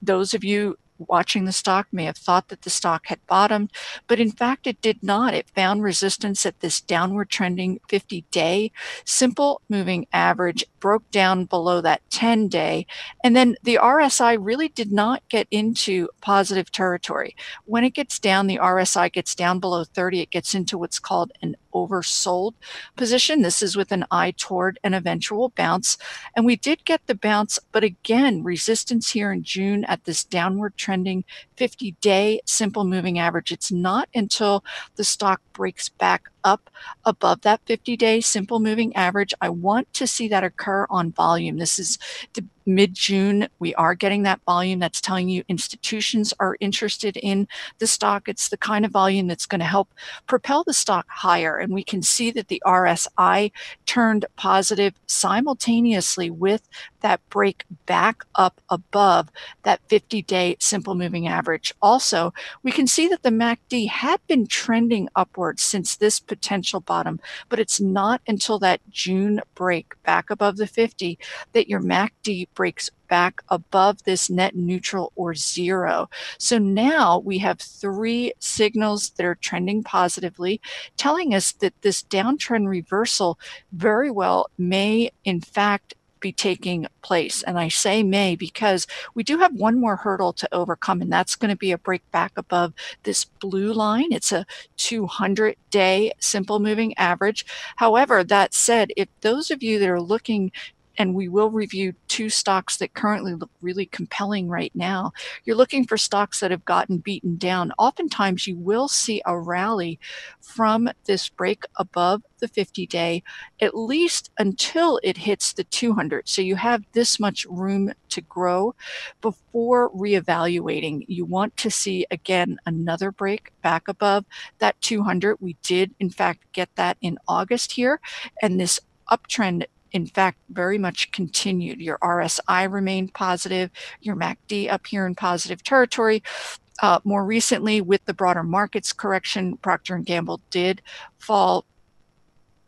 Those of you watching the stock may have thought that the stock had bottomed, but in fact it did not. It found resistance at this downward trending 50-day simple moving average, broke down below that 10-day, and then the RSI really did not get into positive territory. When it gets down, the RSI gets down below 30, it gets into what's called an oversold position. This is with an eye toward an eventual bounce. And we did get the bounce, but again, resistance here in June at this downward trending 50-day simple moving average. It's not until the stock breaks back up above that 50-day simple moving average. I want to see that occur on volume. This is the mid-June. We are getting that volume that's telling you institutions are interested in the stock. It's the kind of volume that's going to help propel the stock higher. And we can see that the RSI turned positive simultaneously with that break back up above that 50-day simple moving average. Also, we can see that the MACD had been trending upwards since this potential bottom, but it's not until that June break back above the 50 that your MACD breaks back above this net neutral or zero. So now we have three signals that are trending positively, telling us that this downtrend reversal very well may in fact be taking place. And I say may because we do have one more hurdle to overcome, and that's going to be a break back above this blue line. It's a 200-day simple moving average. However, that said, if those of you that are looking, and we will review two stocks that currently look really compelling right now. You're looking for stocks that have gotten beaten down. Oftentimes you will see a rally from this break above the 50-day, at least until it hits the 200. So you have this much room to grow before reevaluating. You want to see, again, another break back above that 200. We did, in fact, get that in August here, and this uptrend in fact, very much continued. Your RSI remained positive, your MACD up here in positive territory. More recently, with the broader markets correction, Procter & Gamble did fall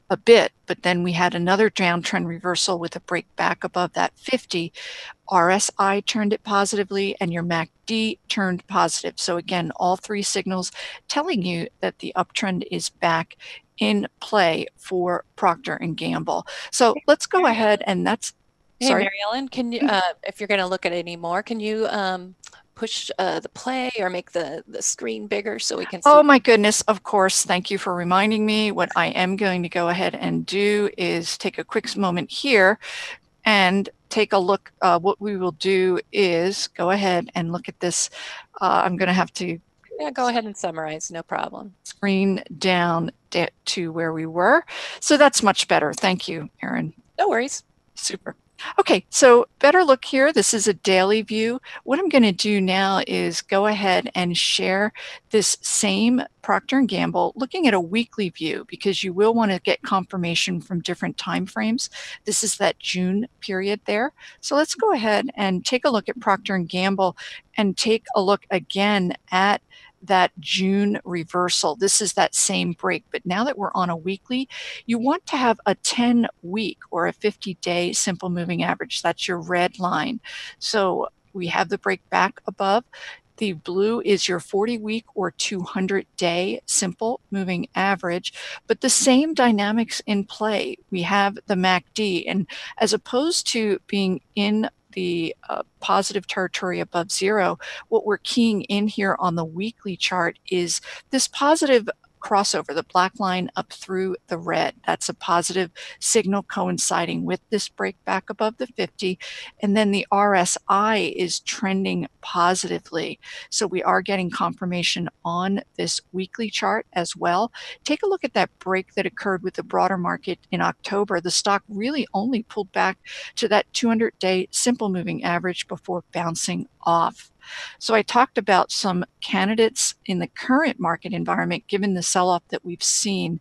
a bit, but then we had another downtrend reversal with a break back above that 50. RSI turned it positively and your MACD turned positive. So again, all three signals telling you that the uptrend is back in play for Procter and Gamble. So let's go ahead, and that's Hey, sorry. Mary Ellen, can you, if you're going to look at any more, can you push the play or make the screen bigger so we can see? Oh my goodness, of course. Thank you for reminding me. What I am going to go ahead and do is take a quick moment here and take a look. What we will do is go ahead and look at this. I'm going to have to Go ahead and summarize, no problem. screen down to where we were. So that's much better. Thank you, Erin. No worries. Super. Okay, so better look here. This is a daily view. What I'm going to do now is go ahead and share this same Procter & Gamble looking at a weekly view because you will want to get confirmation from different time frames. This is that June period there. So let's go ahead and take a look at Procter & Gamble and take a look again at that June reversal. This is that same break, but now that we're on a weekly, you want to have a 10-week or a 50-day simple moving average. That's your red line. So we have the break back above. The blue is your 40-week or 200-day simple moving average, but the same dynamics in play. We have the MACD, and as opposed to being in the positive territory above zero, what we're keying in here on the weekly chart is this positive crossover, the black line up through the red. That's a positive signal coinciding with this break back above the 50. And then the RSI is trending positively. So we are getting confirmation on this weekly chart as well. Take a look at that break that occurred with the broader market in October. The stock really only pulled back to that 200-day simple moving average before bouncing off. So I talked about some candidates in the current market environment, given the sell-off that we've seen.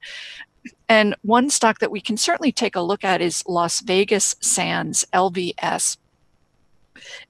And one stock that we can certainly take a look at is Las Vegas Sands, LVS.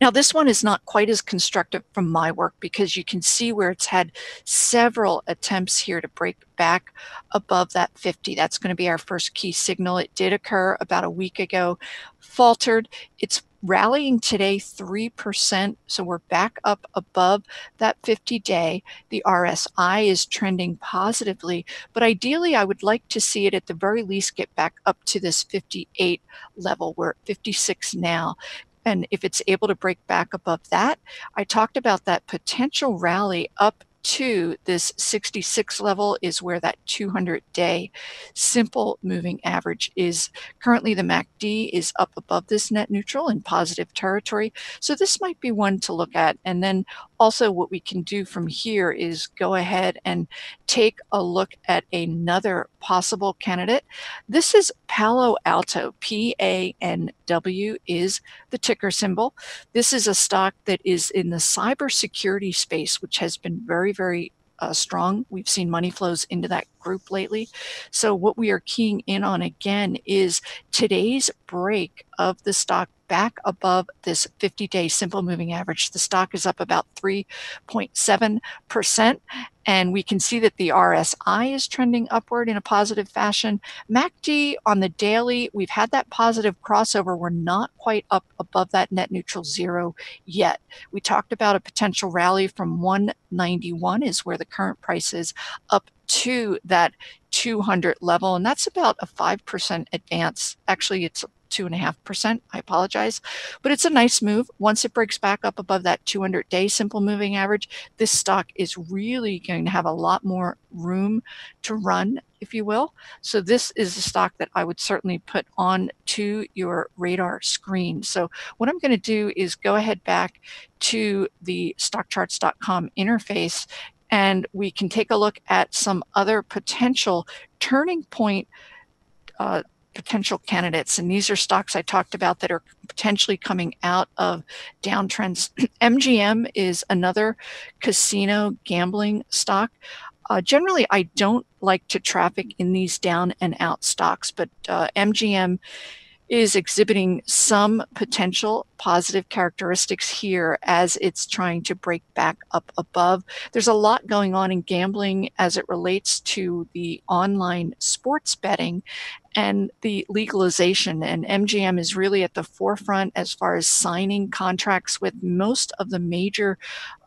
Now, this one is not quite as constructive from my work because you can see where it's had several attempts here to break back above that 50. That's going to be our first key signal. It did occur about a week ago, faltered. It's rallying today 3%, so we're back up above that 50-day. The RSI is trending positively, but ideally I would like to see it at the very least get back up to this 58 level. We're at 56 now. And if it's able to break back above that, I talked about that potential rally up to this 66 level is where that 200-day simple moving average is. Currently, the MACD is up above this net neutral in positive territory. So this might be one to look at. And then also what we can do from here is go ahead and take a look at another possible candidate. This is Palo Alto, PANW is the ticker symbol. This is a stock that is in the cybersecurity space, which has been very strong. We've seen money flows into that group lately. So what we are keying in on again is today's break of the stock back above this 50-day simple moving average. The stock is up about 3.7%. And we can see that the RSI is trending upward in a positive fashion. MACD on the daily, we've had that positive crossover. We're not quite up above that net neutral zero yet. We talked about a potential rally from 191 is where the current price is, up to that 200 level. And that's about a 5% advance. Actually, it's 2.5%. I apologize. But it's a nice move. Once it breaks back up above that 200-day simple moving average, this stock is really going to have a lot more room to run, if you will. So this is a stock that I would certainly put on to your radar screen. So what I'm going to do is go ahead back to the StockCharts.com interface, and we can take a look at some other potential turning point potential candidates. And these are stocks I talked about that are potentially coming out of downtrends. MGM is another casino gambling stock. Generally, I don't like to traffic in these down and out stocks, but MGM is exhibiting some potential positive characteristics here as it's trying to break back up above. There's a lot going on in gambling as it relates to the online sports betting and the legalization, and MGM is really at the forefront as far as signing contracts with most of the major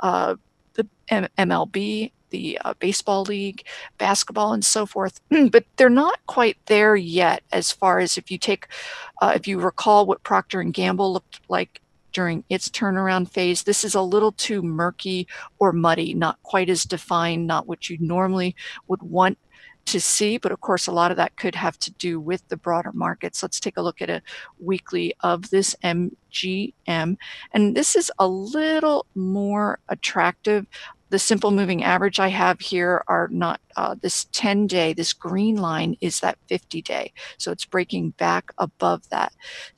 the MLB, the baseball league, basketball, and so forth. But they're not quite there yet as far as if you recall what Procter & Gamble looked like during its turnaround phase. This is a little too murky or muddy, not quite as defined, not what you normally would want to see, but of course a lot of that could have to do with the broader markets. Let's take a look at a weekly of this MGM, and this is a little more attractive. the simple moving average I have here are not this 10-day, this green line is that 50-day. So it's breaking back above that.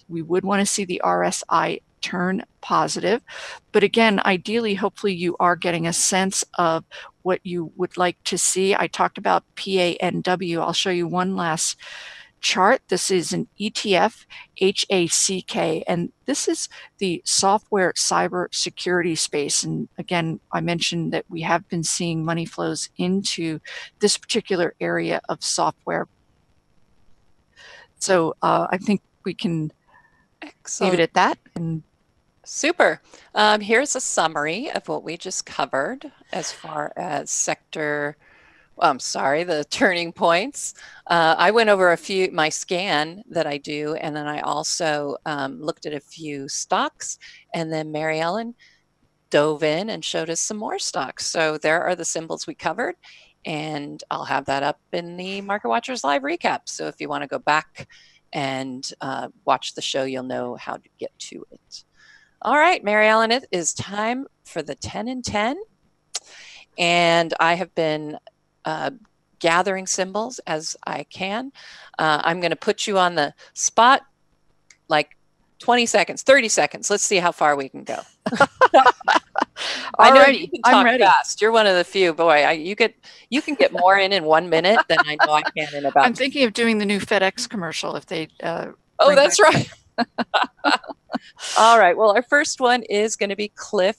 We would want to see the RSI turn positive. But again, ideally, hopefully you are getting a sense of what you would like to see. I talked about PANW. I'll show you one last chart. This is an ETF, HACK, and this is the software cyber security space. And again, I mentioned that we have been seeing money flows into this particular area of software. So I think we can leave it at that. And super. Here's a summary of what we just covered as far as sector. I'm sorry, the turning points. I went over my scan that I do, and then I also looked at a few stocks, and then Mary Ellen dove in and showed us some more stocks. So there are the symbols we covered, and I'll have that up in the Market Watchers Live recap. So if you want to go back and watch the show, you'll know how to get to it. All right, Mary Ellen, it is time for the 10 and 10. And I have been gathering symbols as I can. I'm going to put you on the spot, like 20 seconds, 30 seconds. Let's see how far we can go. I know you can talk fast. You're one of the few. Boy, you can get more in 1 minute than I know I can in about. I'm thinking of doing the new FedEx commercial if they. Oh, that's right. All right. Well, our first one is going to be Cliff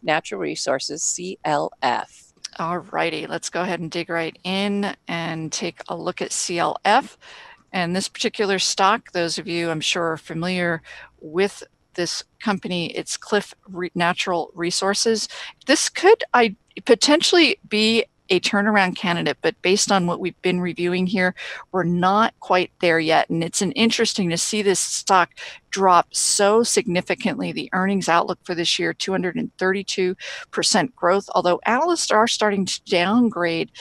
Natural Resources, CLF. All righty, let's go ahead and dig right in and take a look at CLF. And this particular stock, those of you I'm sure are familiar with this company, it's Cliff Natural Resources. This could potentially be a turnaround candidate, but based on what we've been reviewing here, we're not quite there yet. And it's interesting to see this stock drop so significantly. The earnings outlook for this year, 232% growth, although analysts are starting to downgrade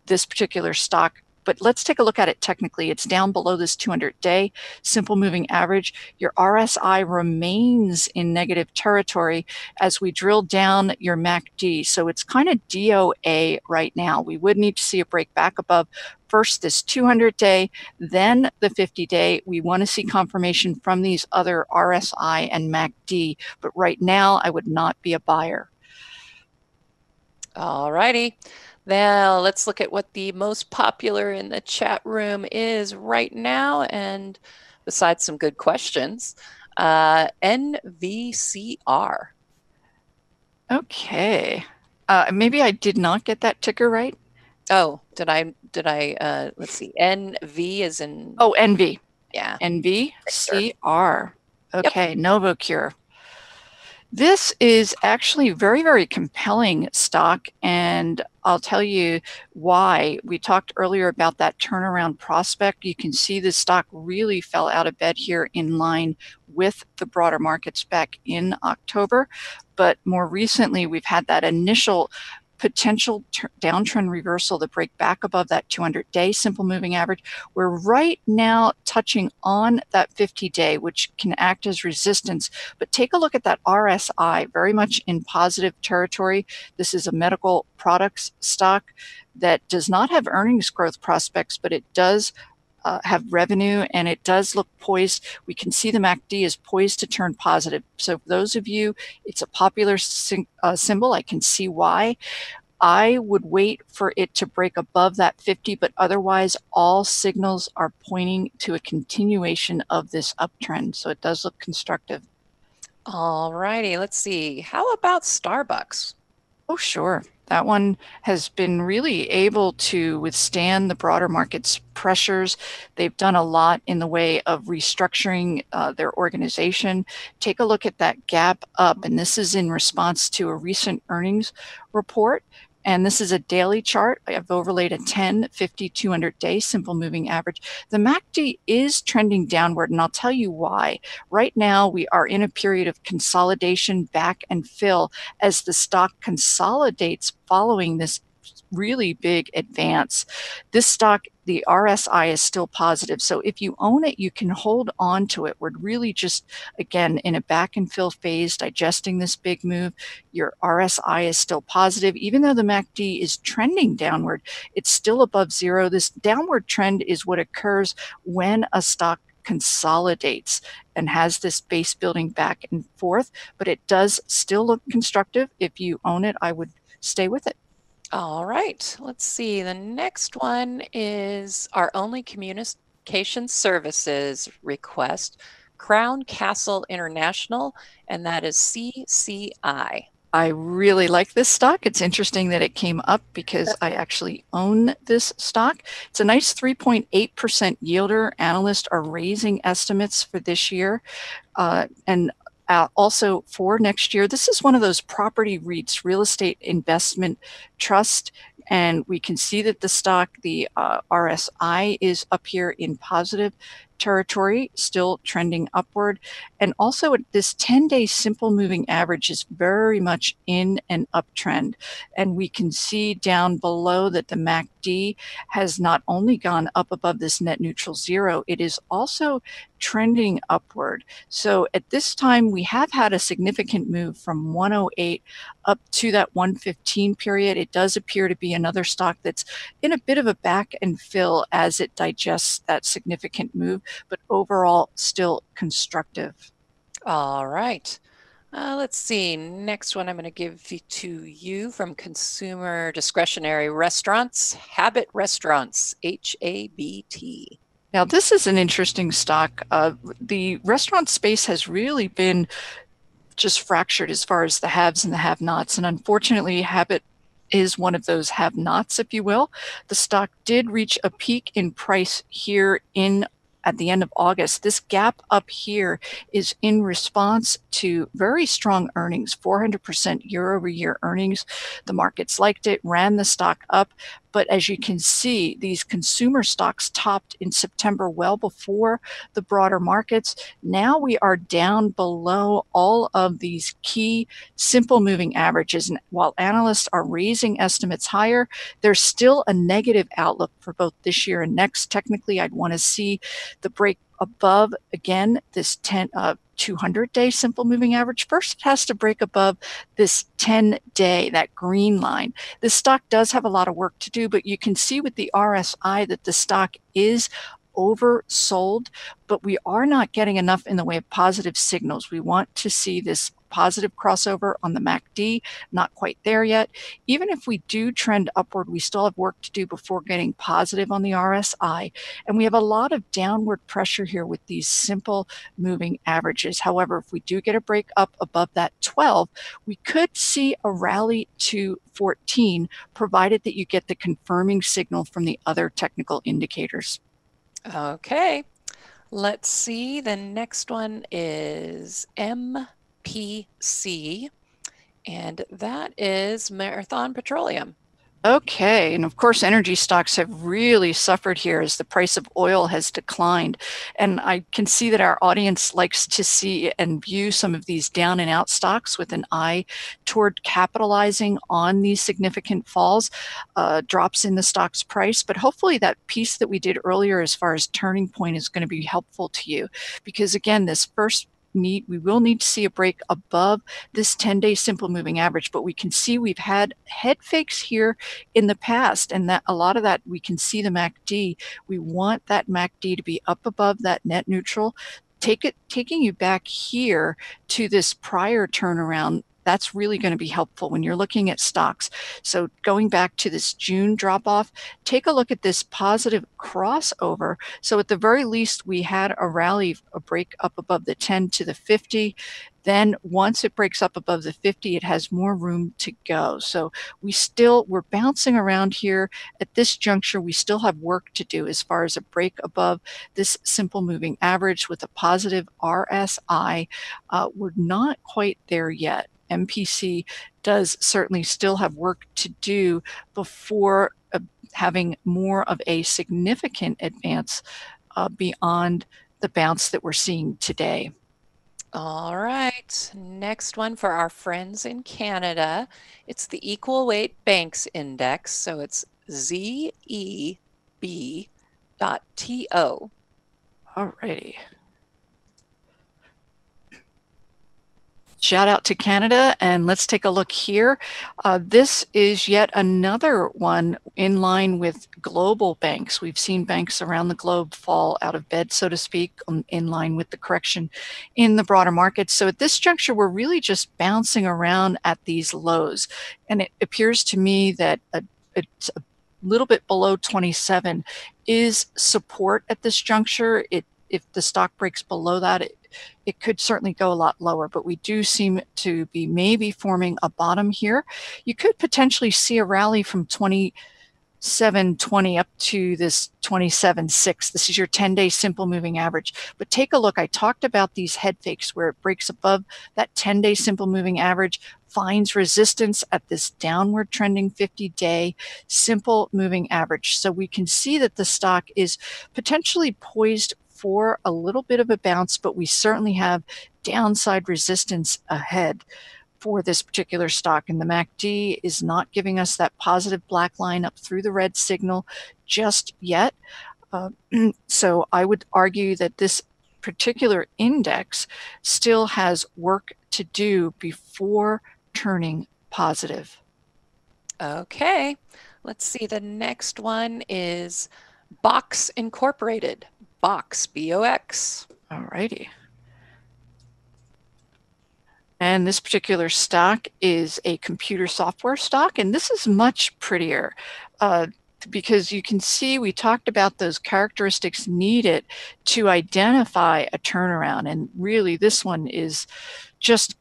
this particular stock. But let's take a look at it technically. It's down below this 200-day simple moving average. Your RSI remains in negative territory as we drill down your MACD. So it's kind of DOA right now. We would need to see a break back above first this 200-day, then the 50-day. We want to see confirmation from these other RSI and MACD. But right now, I would not be a buyer. All righty. Now let's look at what the most popular in the chat room is right now. And besides some good questions, NVCR. Okay. Maybe I did not get that ticker right. Oh, did I, let's see. NV is in. Oh, NV. Yeah. NVCR. Okay. Yep. Novocure. This is actually very, very compelling stock, and I'll tell you why. We talked earlier about that turnaround prospect. You can see the stock really fell out of bed here in line with the broader markets back in October, but more recently we've had that initial potential downtrend reversal to break back above that 200-day simple moving average. We're right now touching on that 50-day, which can act as resistance. But take a look at that RSI, very much in positive territory. This is a medical products stock that does not have earnings growth prospects, but it does have revenue, and it does look poised. We can see the MACD is poised to turn positive. So for those of you, it's a popular symbol. I can see why. I would wait for it to break above that 50, but otherwise all signals are pointing to a continuation of this uptrend. So it does look constructive. All righty, let's see. How about Starbucks? Oh, sure. That one has been really able to withstand the broader market's pressures. They've done a lot in the way of restructuring their organization. Take a look at that gap up, and this is in response to a recent earnings report. And this is a daily chart. I've overlaid a 10, 50, 200-day simple moving average. The MACD is trending downward, and I'll tell you why. Right now, we are in a period of consolidation, back and fill, as the stock consolidates following this really big advance. This stock, the RSI, is still positive. So if you own it, you can hold on to it. We're really just, again, in a back and fill phase, digesting this big move. Your RSI is still positive. Even though the MACD is trending downward, it's still above zero. This downward trend is what occurs when a stock consolidates and has this base building back and forth, but it does still look constructive. If you own it, I would stay with it. All right, let's see. The next one is our only communication services request, Crown Castle International, and that is CCI. I really like this stock. It's interesting that it came up because I actually own this stock. It's a nice 3.8% yielder. Analysts are raising estimates for this year. And also for next year, this is one of those property REITs, real estate investment trust. And we can see that the stock, the RSI, is up here in positive territory, still trending upward. And also this 10-day simple moving average is very much in an uptrend. And we can see down below that the MACD has not only gone up above this net neutral zero, it is also trending upward. So at this time, we have had a significant move from 108 up to that 115 period. It does appear to be another stock that's in a bit of a back and fill as it digests that significant move, but overall still constructive. All right. Let's see. Next one I'm going to give to you from Consumer Discretionary Restaurants, Habit Restaurants, HABT. Now, this is an interesting stock. The restaurant space has really been just fractured as far as the haves and the have-nots. And unfortunately, Habit is one of those have-nots, if you will. The stock did reach a peak in price here at the end of August. This gap up here is in response to very strong earnings, 400% year-over-year earnings. The markets liked it, ran the stock up. But as you can see, these consumer stocks topped in September well before the broader markets. Now we are down below all of these key simple moving averages. And while analysts are raising estimates higher, there's still a negative outlook for both this year and next. Technically, I'd want to see the break above, again, this 200-day simple moving average. First, it has to break above this 10-day, that green line. This stock does have a lot of work to do, but you can see with the RSI that the stock is oversold, but we are not getting enough in the way of positive signals. We want to see this positive crossover on the MACD, not quite there yet. Even if we do trend upward, we still have work to do before getting positive on the RSI. And we have a lot of downward pressure here with these simple moving averages. However, if we do get a break up above that 12, we could see a rally to 14, provided that you get the confirming signal from the other technical indicators. Okay, let's see. The next one is MPC, and that is Marathon Petroleum. Okay, and of course, energy stocks have really suffered here as the price of oil has declined. And I can see that our audience likes to see and view some of these down and out stocks with an eye toward capitalizing on these significant falls, drops in the stock's price. But hopefully that piece that we did earlier as far as turning point is going to be helpful to you. Because again, this first we will need to see a break above this 10-day simple moving average, but we can see we've had head fakes here in the past, and that a lot of that we can see the MACD. We want that MACD to be up above that net neutral. Taking you back here to this prior turnaround, that's really going to be helpful when you're looking at stocks. So going back to this June drop off, take a look at this positive crossover. So at the very least, we had a rally, a break up above the 10 to the 50. Then once it breaks up above the 50, it has more room to go. So we're bouncing around here. At this juncture, we still have work to do as far as a break above this simple moving average with a positive RSI. We're not quite there yet. MPC does certainly still have work to do before having more of a significant advance beyond the bounce that we're seeing today. All right, next one for our friends in Canada. It's the Equal Weight Banks Index, so it's ZEB.TO. Alrighty. Shout out to Canada, and let's take a look here. This is yet another one in line with global banks. We've seen banks around the globe fall out of bed, so to speak, in line with the correction in the broader market. So at this juncture, we're really just bouncing around at these lows. And it appears to me that it's a little bit below 27 is support at this juncture. If the stock breaks below that, it could certainly go a lot lower, but we do seem to be maybe forming a bottom here. You could potentially see a rally from 27.20 up to this 27.6. This is your 10-day simple moving average. But take a look. I talked about these head fakes where it breaks above that 10-day simple moving average, finds resistance at this downward trending 50-day simple moving average. So we can see that the stock is potentially poised for a little bit of a bounce, but we certainly have downside resistance ahead for this particular stock. And the MACD is not giving us that positive black line up through the red signal just yet. So I would argue that this particular index still has work to do before turning positive. Okay, let's see. The next one is Box Incorporated. Box, B-O-X. All righty. And this particular stock is a computer software stock, and this is much prettier because you can see we talked about those characteristics needed to identify a turnaround, and really this one is just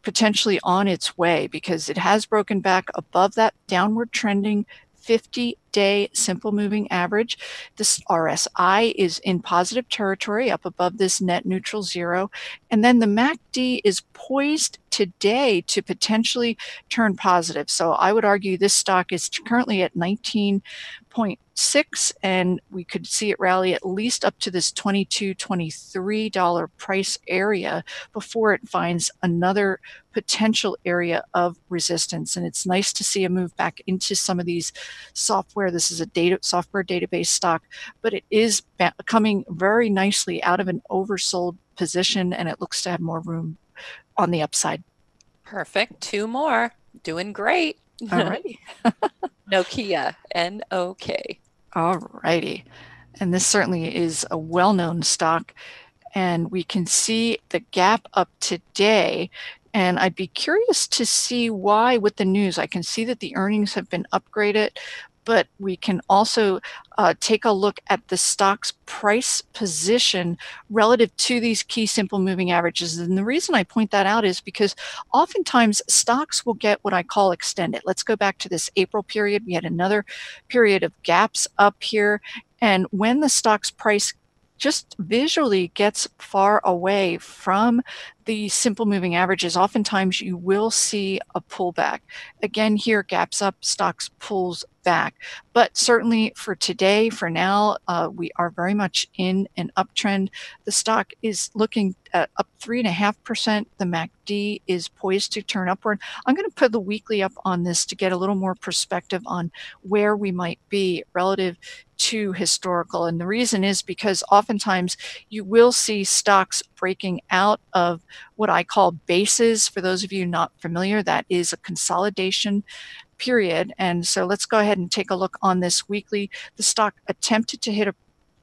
potentially on its way because it has broken back above that downward trending 50-day simple moving average. This RSI is in positive territory up above this net neutral zero. And then the MACD is poised today to potentially turn positive. So I would argue this stock is currently at 19.6, and we could see it rally at least up to this $22, $23 price area before it finds another potential area of resistance. And it's nice to see a move back into some of these software. This is a software database stock, but it is coming very nicely out of an oversold position, and it looks to have more room on the upside. Perfect. Two more. Doing great. All righty. Nokia, N-O-K. All righty. And this certainly is a well-known stock, and we can see the gap up today. And I'd be curious to see why with the news. I can see that the earnings have been upgraded, but we can also take a look at the stock's price position relative to these key simple moving averages. And the reason I point that out is because oftentimes stocks will get what I call extended. Let's go back to this April period. We had another period of gaps up here. And when the stock's price just visually gets far away from the simple moving averages, oftentimes you will see a pullback. Again, here, gaps up, stocks pulls back. But certainly for today, for now, we are very much in an uptrend. The stock is looking at up 3.5%. The MACD is poised to turn upward. I'm going to put the weekly up on this to get a little more perspective on where we might be relative to historical. And the reason is because oftentimes you will see stocks breaking out of what I call bases. For those of you not familiar, that is a consolidation period. And so let's go ahead and take a look on this weekly. The stock attempted to hit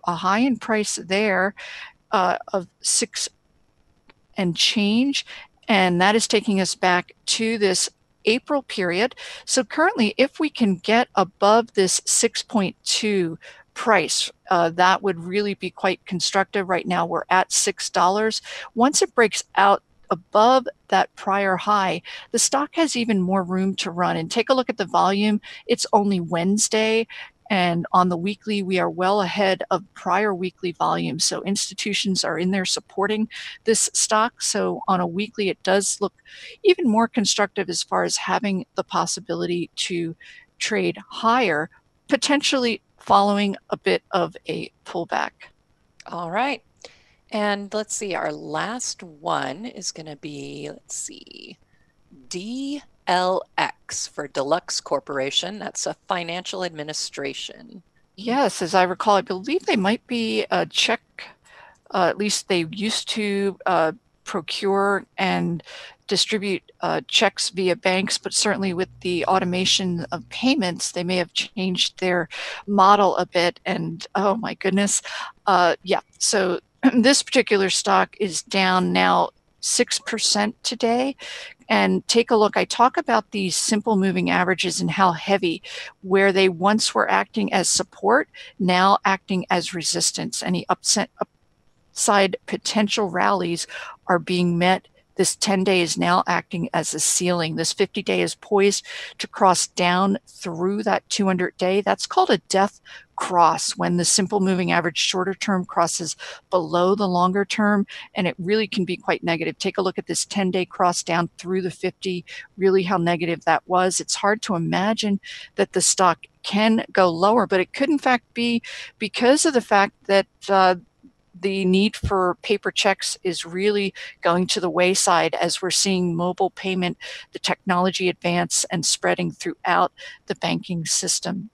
a high in price there of 6 and change, and that is taking us back to this April period. So currently, if we can get above this 6.2 price, that would really be quite constructive. Right now, we're at $6. Once it breaks out above that prior high, the stock has even more room to run. And take a look at the volume. It's only Wednesday, and on the weekly, we are well ahead of prior weekly volume. So institutions are in there supporting this stock. So on a weekly, it does look even more constructive as far as having the possibility to trade higher, potentially following a bit of a pullback. All right. And let's see, our last one is going to be, let's see, DLX for Deluxe Corporation. That's a financial administration. Yes, as I recall, I believe they might be a check. At least they used to procure and distribute checks via banks, but certainly with the automation of payments, they may have changed their model a bit. And oh my goodness, yeah. So this particular stock is down now 6% today. And take a look. I talk about these simple moving averages and how heavy, where they once were acting as support, now acting as resistance. Any upside potential rallies are being met. This 10-day is now acting as a ceiling. This 50-day is poised to cross down through that 200-day. That's called a death cross, when the simple moving average shorter term crosses below the longer term, and it really can be quite negative. Take a look at this 10-day cross down through the 50, really how negative that was. It's hard to imagine that the stock can go lower, but it could in fact be because of the fact that the need for paper checks is really going to the wayside as we're seeing mobile payment, the technology advance and spreading throughout the banking system.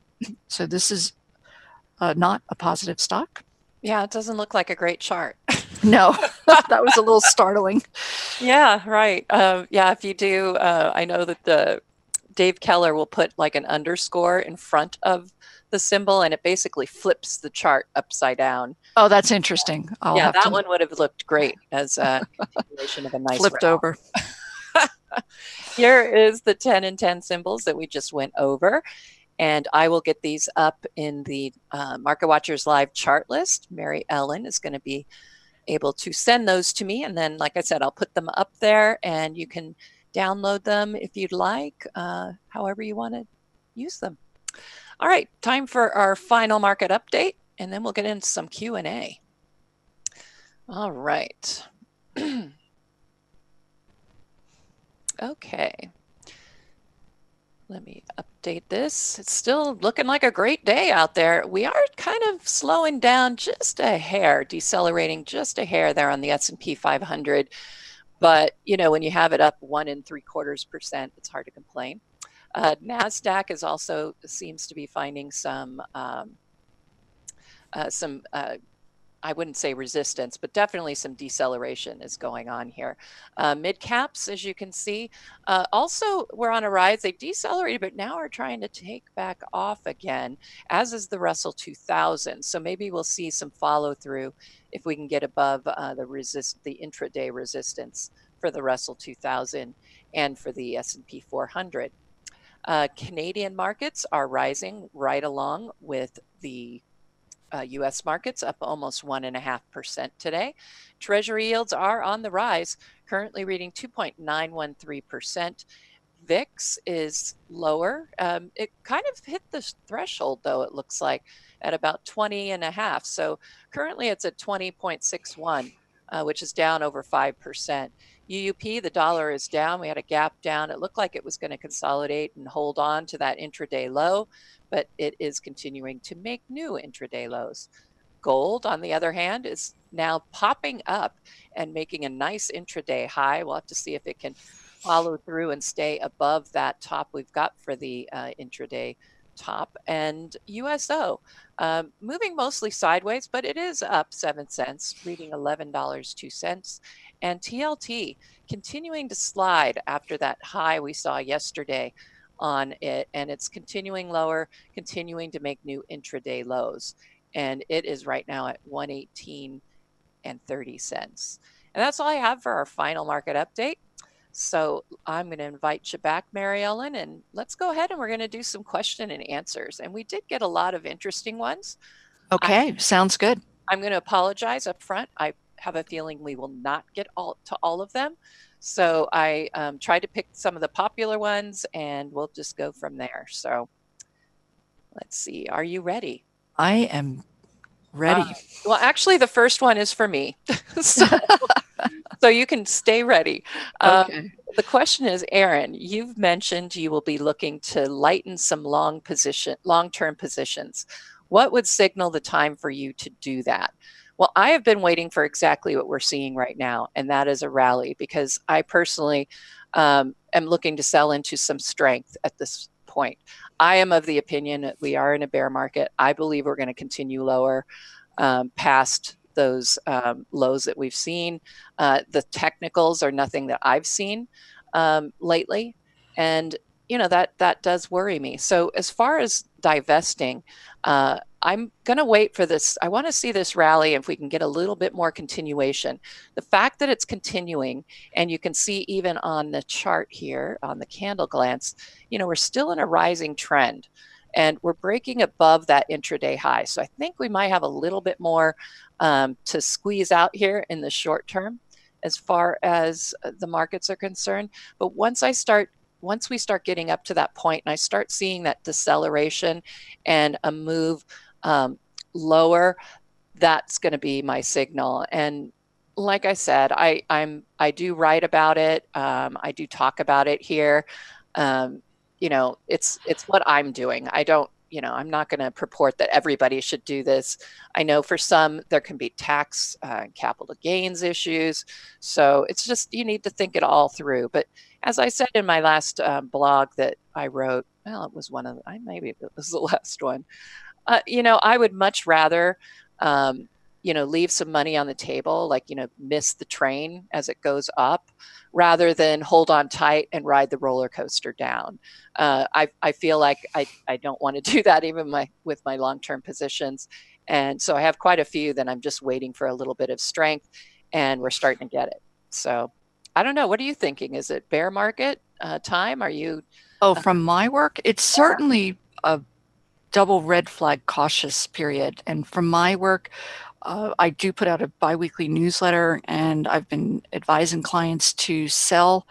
So this is not a positive stock. Yeah, it doesn't look like a great chart. No, that was a little startling. Yeah, right. Yeah, if you do, I know that the Dave Keller will put like an underscore in front of the symbol, and it basically flips the chart upside down. Oh, that's interesting. I'll Yeah, have that to one would have looked great as a continuation of a nice flipped over. Here is the 10 and 10 symbols that we just went over. And I will get these up in the Market Watchers Live chart list. Mary Ellen is going to be able to send those to me. And then, like I said, I'll put them up there and you can download them if you'd like, however you want to use them. All right, time for our final market update, and then we'll get into some Q&A. All right. Okay. Let me update this. It's still looking like a great day out there. We are kind of slowing down just a hair, decelerating just a hair there on the S&P 500. But, you know, when you have it up 1.75%, it's hard to complain. NASDAQ is also seems to be finding some I wouldn't say resistance, but definitely some deceleration is going on here. Mid caps, as you can see, also were on a rise. They decelerated, but now are trying to take back off again, as is the Russell 2000. So maybe we'll see some follow through if we can get above the intraday resistance for the Russell 2000 and for the S&P 400. Canadian markets are rising right along with the U.S. markets, up almost 1.5% today. Treasury yields are on the rise, currently reading 2.913%. VIX is lower. It kind of hit the threshold, though, it looks like, at about 20.5. So currently it's at 20.61, which is down over 5%. UUP, the dollar is down. We had a gap down. It looked like it was going to consolidate and hold on to that intraday low, but it is continuing to make new intraday lows. Gold, on the other hand, is now popping up and making a nice intraday high. We'll have to see if it can follow through and stay above that top we've got for the intraday top. And USO, moving mostly sideways, but it is up 7 cents, reading $11.02. And TLT continuing to slide after that high we saw yesterday on it, and it's continuing lower, continuing to make new intraday lows. And it is right now at 118 and 30 cents. And that's all I have for our final market update. So I'm going to invite you back, Mary Ellen, and let's go ahead and we're going to do some question and answers. And we did get a lot of interesting ones. Okay, sounds good. I'm going to apologize up front. I have a feeling we will not get to all of them. So I tried to pick some of the popular ones and we'll just go from there. So let's see. Are you ready? I am ready. Well, actually, the first one is for me. So you can stay ready. Okay. The question is, Aaron, you've mentioned you will be looking to lighten some long-term positions. What would signal the time for you to do that? Well, I have been waiting for exactly what we're seeing right now, and that is a rally, because I personally am looking to sell into some strength at this point. I am of the opinion that we are in a bear market. I believe we're going to continue lower past those lows that we've seen. The technicals are nothing that I've seen lately, and that does worry me. So as far as divesting, I'm going to wait for this. I want to see this rally if we can get a little bit more continuation. The fact that it's continuing, and you can see even on the chart here on the candle glance, we're still in a rising trend, and we're breaking above that intraday high. So I think we might have a little bit more to squeeze out here in the short term as far as the markets are concerned. But once we start getting up to that point and I start seeing that deceleration and a move lower, that's going to be my signal. And like I said, I do write about it. I do talk about it here. It's what I'm doing. I'm not going to purport that everybody should do this. I know for some there can be tax capital gains issues. So it's just, you need to think it all through. But as I said in my last blog that I wrote, well, it was maybe it was the last one. I would much rather, leave some money on the table, like, miss the train as it goes up, rather than hold on tight and ride the roller coaster down. I feel like I don't want to do that even with my long-term positions. And so I have quite a few that I'm just waiting for a little bit of strength, and we're starting to get it. So I don't know. What are you thinking? Is it bear market time? Are you? Oh, from my work, it's certainly a double red flag cautious period. And from my work, I do put out a biweekly newsletter, and I've been advising clients to sell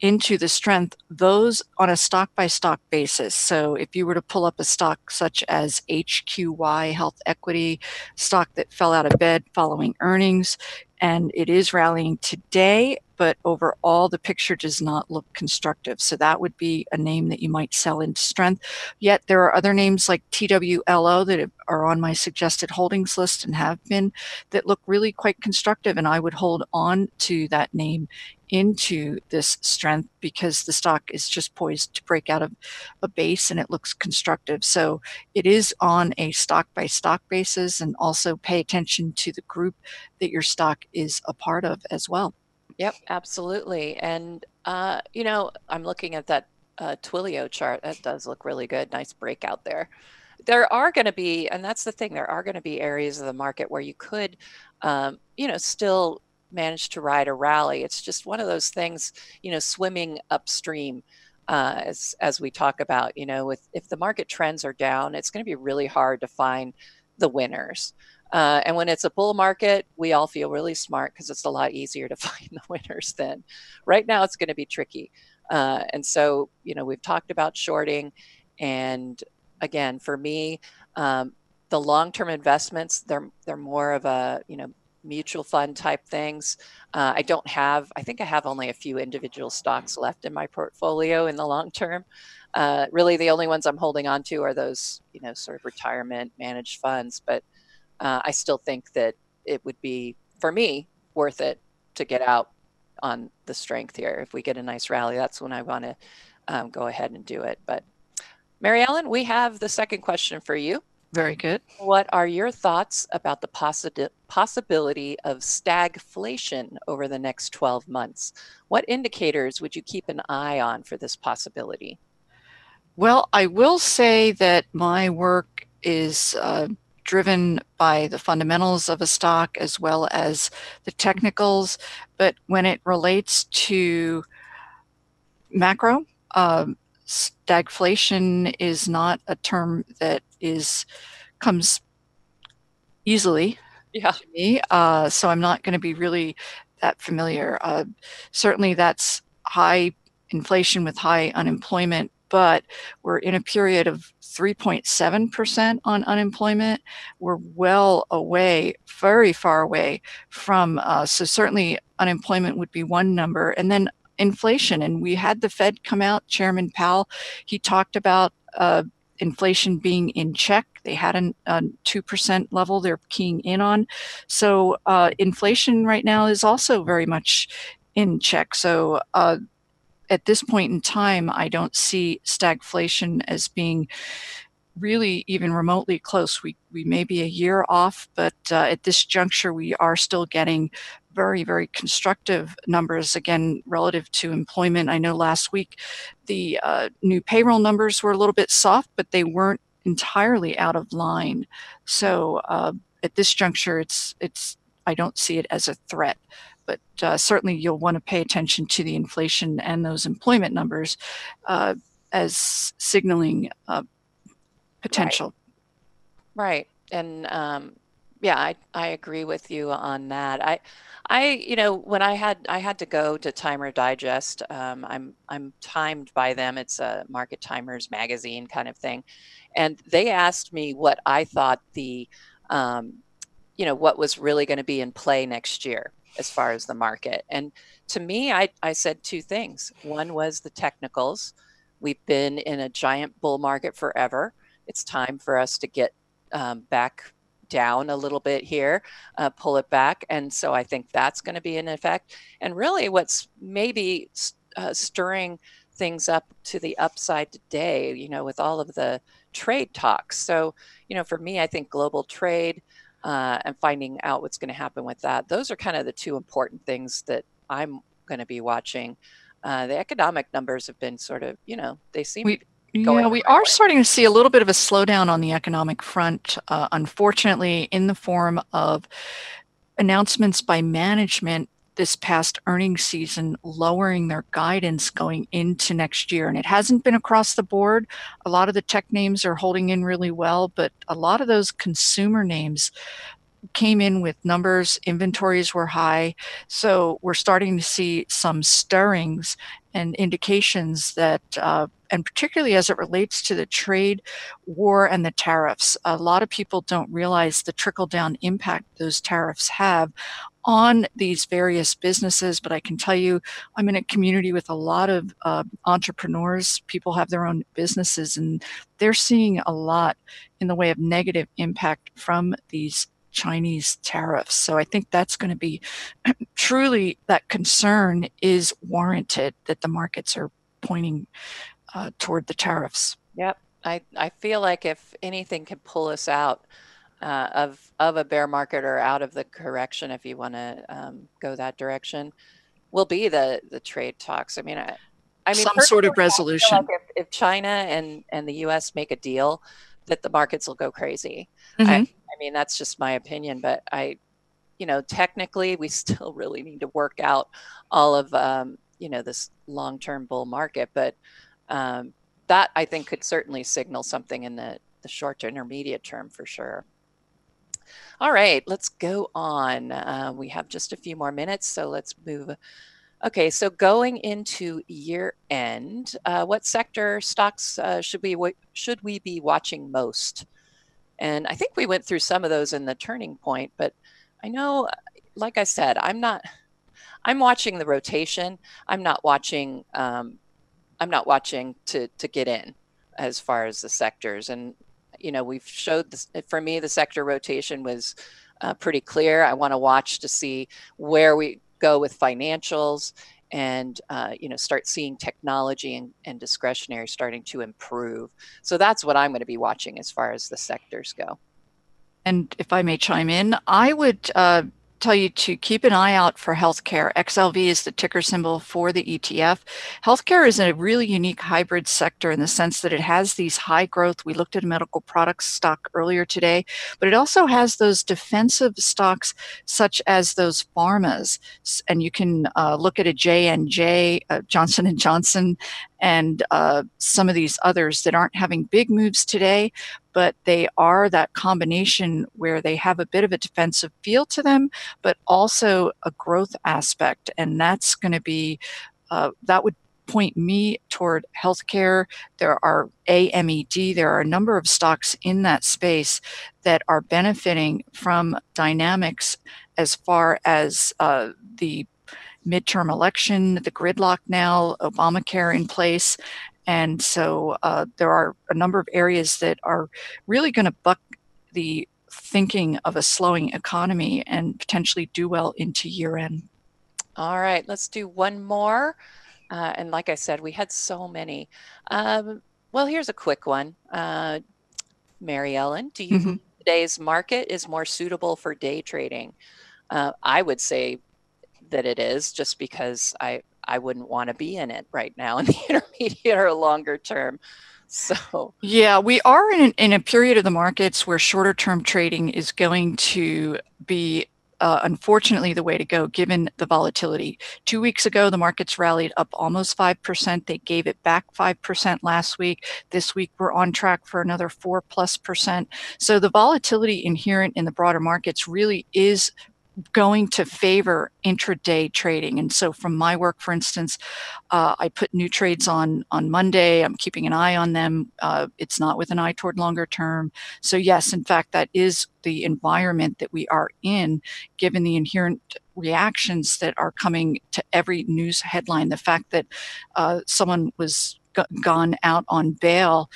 into the strength, those on a stock by stock basis. So if you were to pull up a stock such as HQY, Health Equity, stock that fell out of bed following earnings, and it is rallying today, but overall the picture does not look constructive. So that would be a name that you might sell into strength. Yet there are other names like TWLO that are on my suggested holdings list and have been, that look really quite constructive, and I would hold on to that name into this strength because the stock is just poised to break out of a base and it looks constructive. So it is on a stock by stock basis, and also pay attention to the group that your stock is a part of as well. Yep, absolutely. And I'm looking at that Twilio chart. That does look really good. Nice breakout there. There are going to be, and that's the thing, there are going to be areas of the market where you could, still manage to ride a rally. It's just one of those things, swimming upstream, as we talk about, if the market trends are down, it's going to be really hard to find the winners. And when it's a bull market, we all feel really smart because it's a lot easier to find the winners then. Right now, it's going to be tricky. And so, we've talked about shorting. And again, for me, the long-term investments, they're more of a, mutual fund type things. I think I have only a few individual stocks left in my portfolio in the long term. Really, the only ones I'm holding on to are those, sort of retirement managed funds. But I still think that it would be, for me, worth it to get out on the strength here. If we get a nice rally, that's when I want to go ahead and do it. But Mary Ellen, we have the second question for you. Very good. What are your thoughts about the possibility of stagflation over the next 12 months? What indicators would you keep an eye on for this possibility? Well, I will say that my work is driven by the fundamentals of a stock as well as the technicals. But when it relates to macro, stagflation is not a term that comes easily to me. So I'm not going to be really that familiar. Certainly that's high inflation with high unemployment, but we're in a period of 3.7% on unemployment. We're well away, very far away from, so certainly unemployment would be one number. And then inflation, and we had the Fed come out, Chairman Powell, he talked about inflation being in check. They had a 2% level they're keying in on. So inflation right now is also very much in check. So at this point in time, I don't see stagflation as being really even remotely close. We may be a year off, but at this juncture, we are still getting very, very constructive numbers, again, relative to employment. I know last week the new payroll numbers were a little bit soft, but they weren't entirely out of line. So at this juncture, I don't see it as a threat. But certainly you'll want to pay attention to the inflation and those employment numbers as signaling potential. Right. And yeah, I agree with you on that. When I had to go to Timer Digest. I'm timed by them. It's a Market Timers magazine kind of thing, and they asked me what I thought what was really going to be in play next year as far as the market. And to me, I said two things. One was the technicals. We've been in a giant bull market forever. It's time for us to get back down a little bit here, pull it back. And so I think that's going to be an effect. And really what's maybe stirring things up to the upside today, with all of the trade talks. So, for me, I think global trade and finding out what's going to happen with that, those are kind of the two important things that I'm going to be watching. The economic numbers have been sort of, they seem to be going. Yeah, we are starting to see a little bit of a slowdown on the economic front, unfortunately, in the form of announcements by management this past earnings season lowering their guidance going into next year. And it hasn't been across the board. A lot of the tech names are holding in really well, but a lot of those consumer names came in with numbers, inventories were high. So we're starting to see some stirrings and indications that, and particularly as it relates to the trade war and the tariffs, a lot of people don't realize the trickle-down impact those tariffs have on these various businesses. But I can tell you, I'm in a community with a lot of entrepreneurs. People have their own businesses, and they're seeing a lot in the way of negative impact from these Chinese tariffs. So I think that's going to be truly, that concern is warranted, that the markets are pointing toward the tariffs. Yep. I feel like if anything can pull us out of a bear market or out of the correction, if you want to go that direction, will be the trade talks. I mean, some sort of resolution. I feel like if China and the U.S. make a deal, that the markets will go crazy. Mm-hmm. I mean, that's just my opinion, but technically we still really need to work out all of, this long-term bull market. But that I think could certainly signal something in the short to intermediate term for sure. All right, let's go on. We have just a few more minutes, so let's move. Okay, so going into year end, what sector stocks should we be watching most? And I think we went through some of those in the turning point, but I know, like I said, I'm watching the rotation. I'm not watching to get in as far as the sectors. And, we've showed this, for me, the sector rotation was pretty clear. I want to watch to see where we go with financials and, start seeing technology and discretionary starting to improve. So that's what I'm going to be watching as far as the sectors go. And if I may chime in, I would tell you to keep an eye out for healthcare. XLV is the ticker symbol for the ETF. Healthcare is a really unique hybrid sector in the sense that it has these high growth. We looked at a medical products stock earlier today, but it also has those defensive stocks such as those pharmas. And you can look at a J&J, Johnson & Johnson, and some of these others that aren't having big moves today, but they are that combination where they have a bit of a defensive feel to them, but also a growth aspect. And that's going to be, that would point me toward healthcare. There are AMED, there are a number of stocks in that space that are benefiting from dynamics as far as the midterm election, the gridlock now, Obamacare in place, And so there are a number of areas that are really going to buck the thinking of a slowing economy and potentially do well into year end. All right, let's do one more. And like I said, we had so many. Well, here's a quick one. Mary Ellen, do you Mm-hmm. believe today's market is more suitable for day trading? I would say that it is, just because I wouldn't want to be in it right now in the intermediate or longer term. So Yeah, we are in a period of the markets where shorter term trading is going to be unfortunately the way to go given the volatility. 2 weeks ago, the markets rallied up almost 5%. They gave it back 5% last week. This week, we're on track for another 4+%. So the volatility inherent in the broader markets really is going to favor intraday trading. And so from my work, for instance, I put new trades on Monday. I'm keeping an eye on them. It's not with an eye toward longer term. So yes, in fact, that is the environment that we are in, given the inherent reactions that are coming to every news headline. The fact that someone was gone out on bail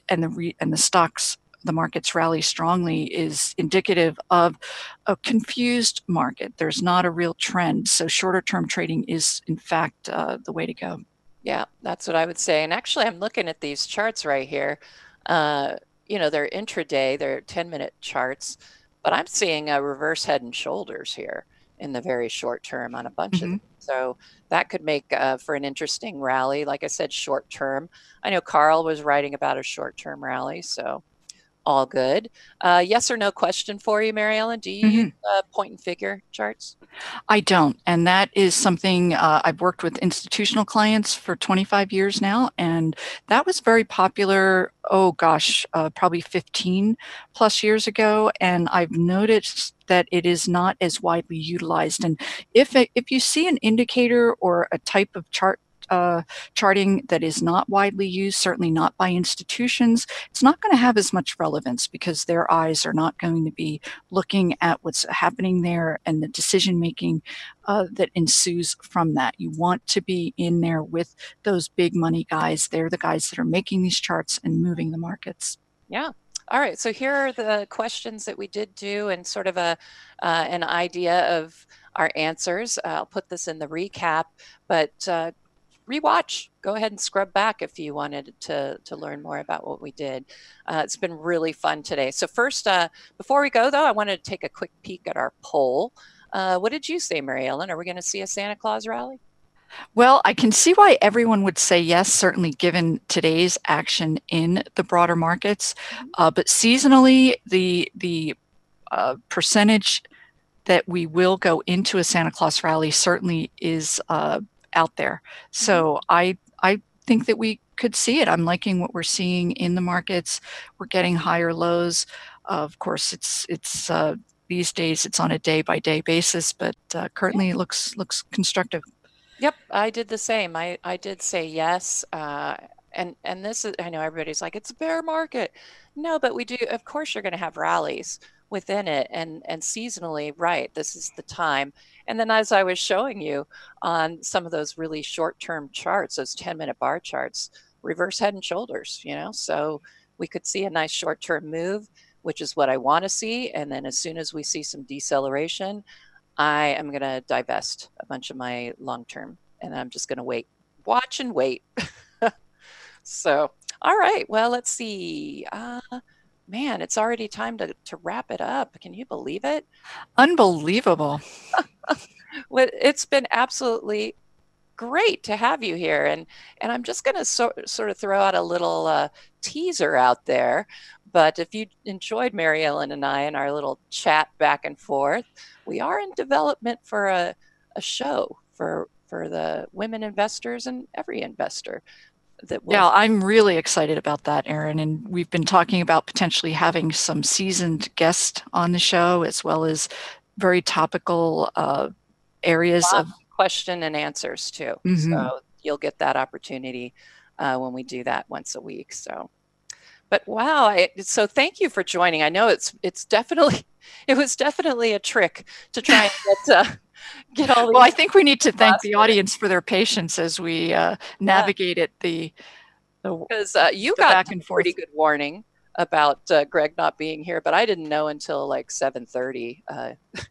and the stocks, the markets rally strongly is indicative of a confused market. There's not a real trend. So shorter term trading is, in fact, the way to go. yeah, that's what I would say. And actually, I'm looking at these charts right here. They're intraday, they're 10-minute charts, but I'm seeing a reverse head and shoulders here in the very short term on a bunch of Mm-hmm. them. So that could make for an interesting rally. Like I said, short term. I know Carl was writing about a short term rally, so all good. Yes or no question for you, Mary Ellen. Do you use Mm-hmm. point and figure charts? I don't. And that is something I've worked with institutional clients for 25 years now. And that was very popular, oh gosh, probably 15 plus years ago. And I've noticed that it is not as widely utilized. And if you see an indicator or a type of charting that is not widely used, certainly not by institutions, it's not going to have as much relevance because their eyes are not going to be looking at what's happening there and the decision making that ensues from that. You want to be in there with those big money guys. They're the guys that are making these charts and moving the markets. Yeah. All right. So here are the questions that we did do and sort of an idea of our answers. I'll put this in the recap, but rewatch. Go ahead and scrub back if you wanted to learn more about what we did. It's been really fun today. So first, before we go though, I wanted to take a quick peek at our poll. What did you say, Mary Ellen? Are we going to see a Santa Claus rally? Well, I can see why everyone would say yes, certainly given today's action in the broader markets. But seasonally, the percentage that we will go into a Santa Claus rally certainly is out there. So I think that we could see it. I'm liking what we're seeing in the markets. We're getting higher lows. Of course, it's these days it's on a day by day basis, but currently it looks constructive. Yep, I did the same. I did say yes. And this is, I know everybody's like, it's a bear market. No, but we do, of course, you're going to have rallies within it and seasonally, right? This is the time. And then as I was showing you on some of those really short-term charts, those 10-minute bar charts, reverse head and shoulders, so we could see a nice short-term move, which is what I want to see. And then as soon as we see some deceleration, I am going to divest a bunch of my long term and I'm just going to wait, watch and wait. So, all right. Well, let's see. Man, it's already time to wrap it up. Can you believe it? Unbelievable. Well, it's been absolutely great to have you here. And I'm just going to sort of throw out a little teaser out there. But if you enjoyed Mary Ellen and I and our little chat back and forth, we are in development for a show for the women investors and every investor that will. Yeah, I'm really excited about that, Erin. And we've been talking about potentially having some seasoned guests on the show, as well as very topical areas of Question and answers too. Mhm. So you'll get that opportunity when we do that once a week. So, but wow, so thank you for joining. I know it's definitely it was definitely a trick to try and get all these. Well, I think we need to thank the audience for their patience as we navigated the So Because you the got back a and pretty forth. good warning about Greg not being here, but I didn't know until like 7:30.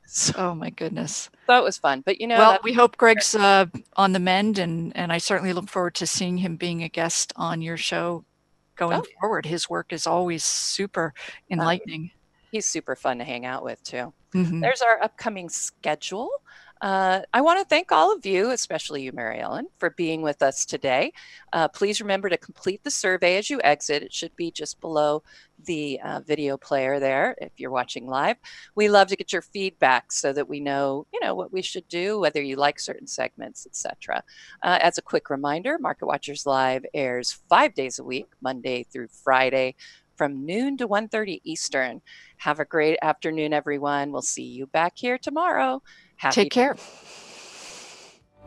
So Oh my goodness. that was fun. But Well, that's we hope Greg's on the mend, and I certainly look forward to seeing him being a guest on your show going oh, forward. His work is always super oh, enlightening. he's super fun to hang out with too. Hmm. There's our upcoming schedule. I want to thank all of you, especially you, Mary Ellen, for being with us today. Please remember to complete the survey as you exit. It should be just below the video player there if you're watching live. We love to get your feedback so that we know, what we should do, whether you like certain segments, etc. As a quick reminder, Market Watchers Live airs 5 days a week, Monday through Friday, from noon to 1:30 Eastern. Have a great afternoon, everyone. We'll see you back here tomorrow. Take Happy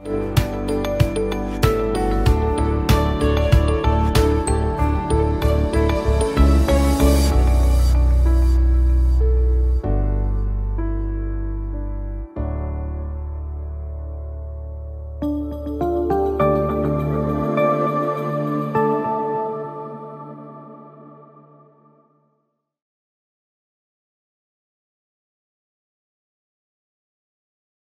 care.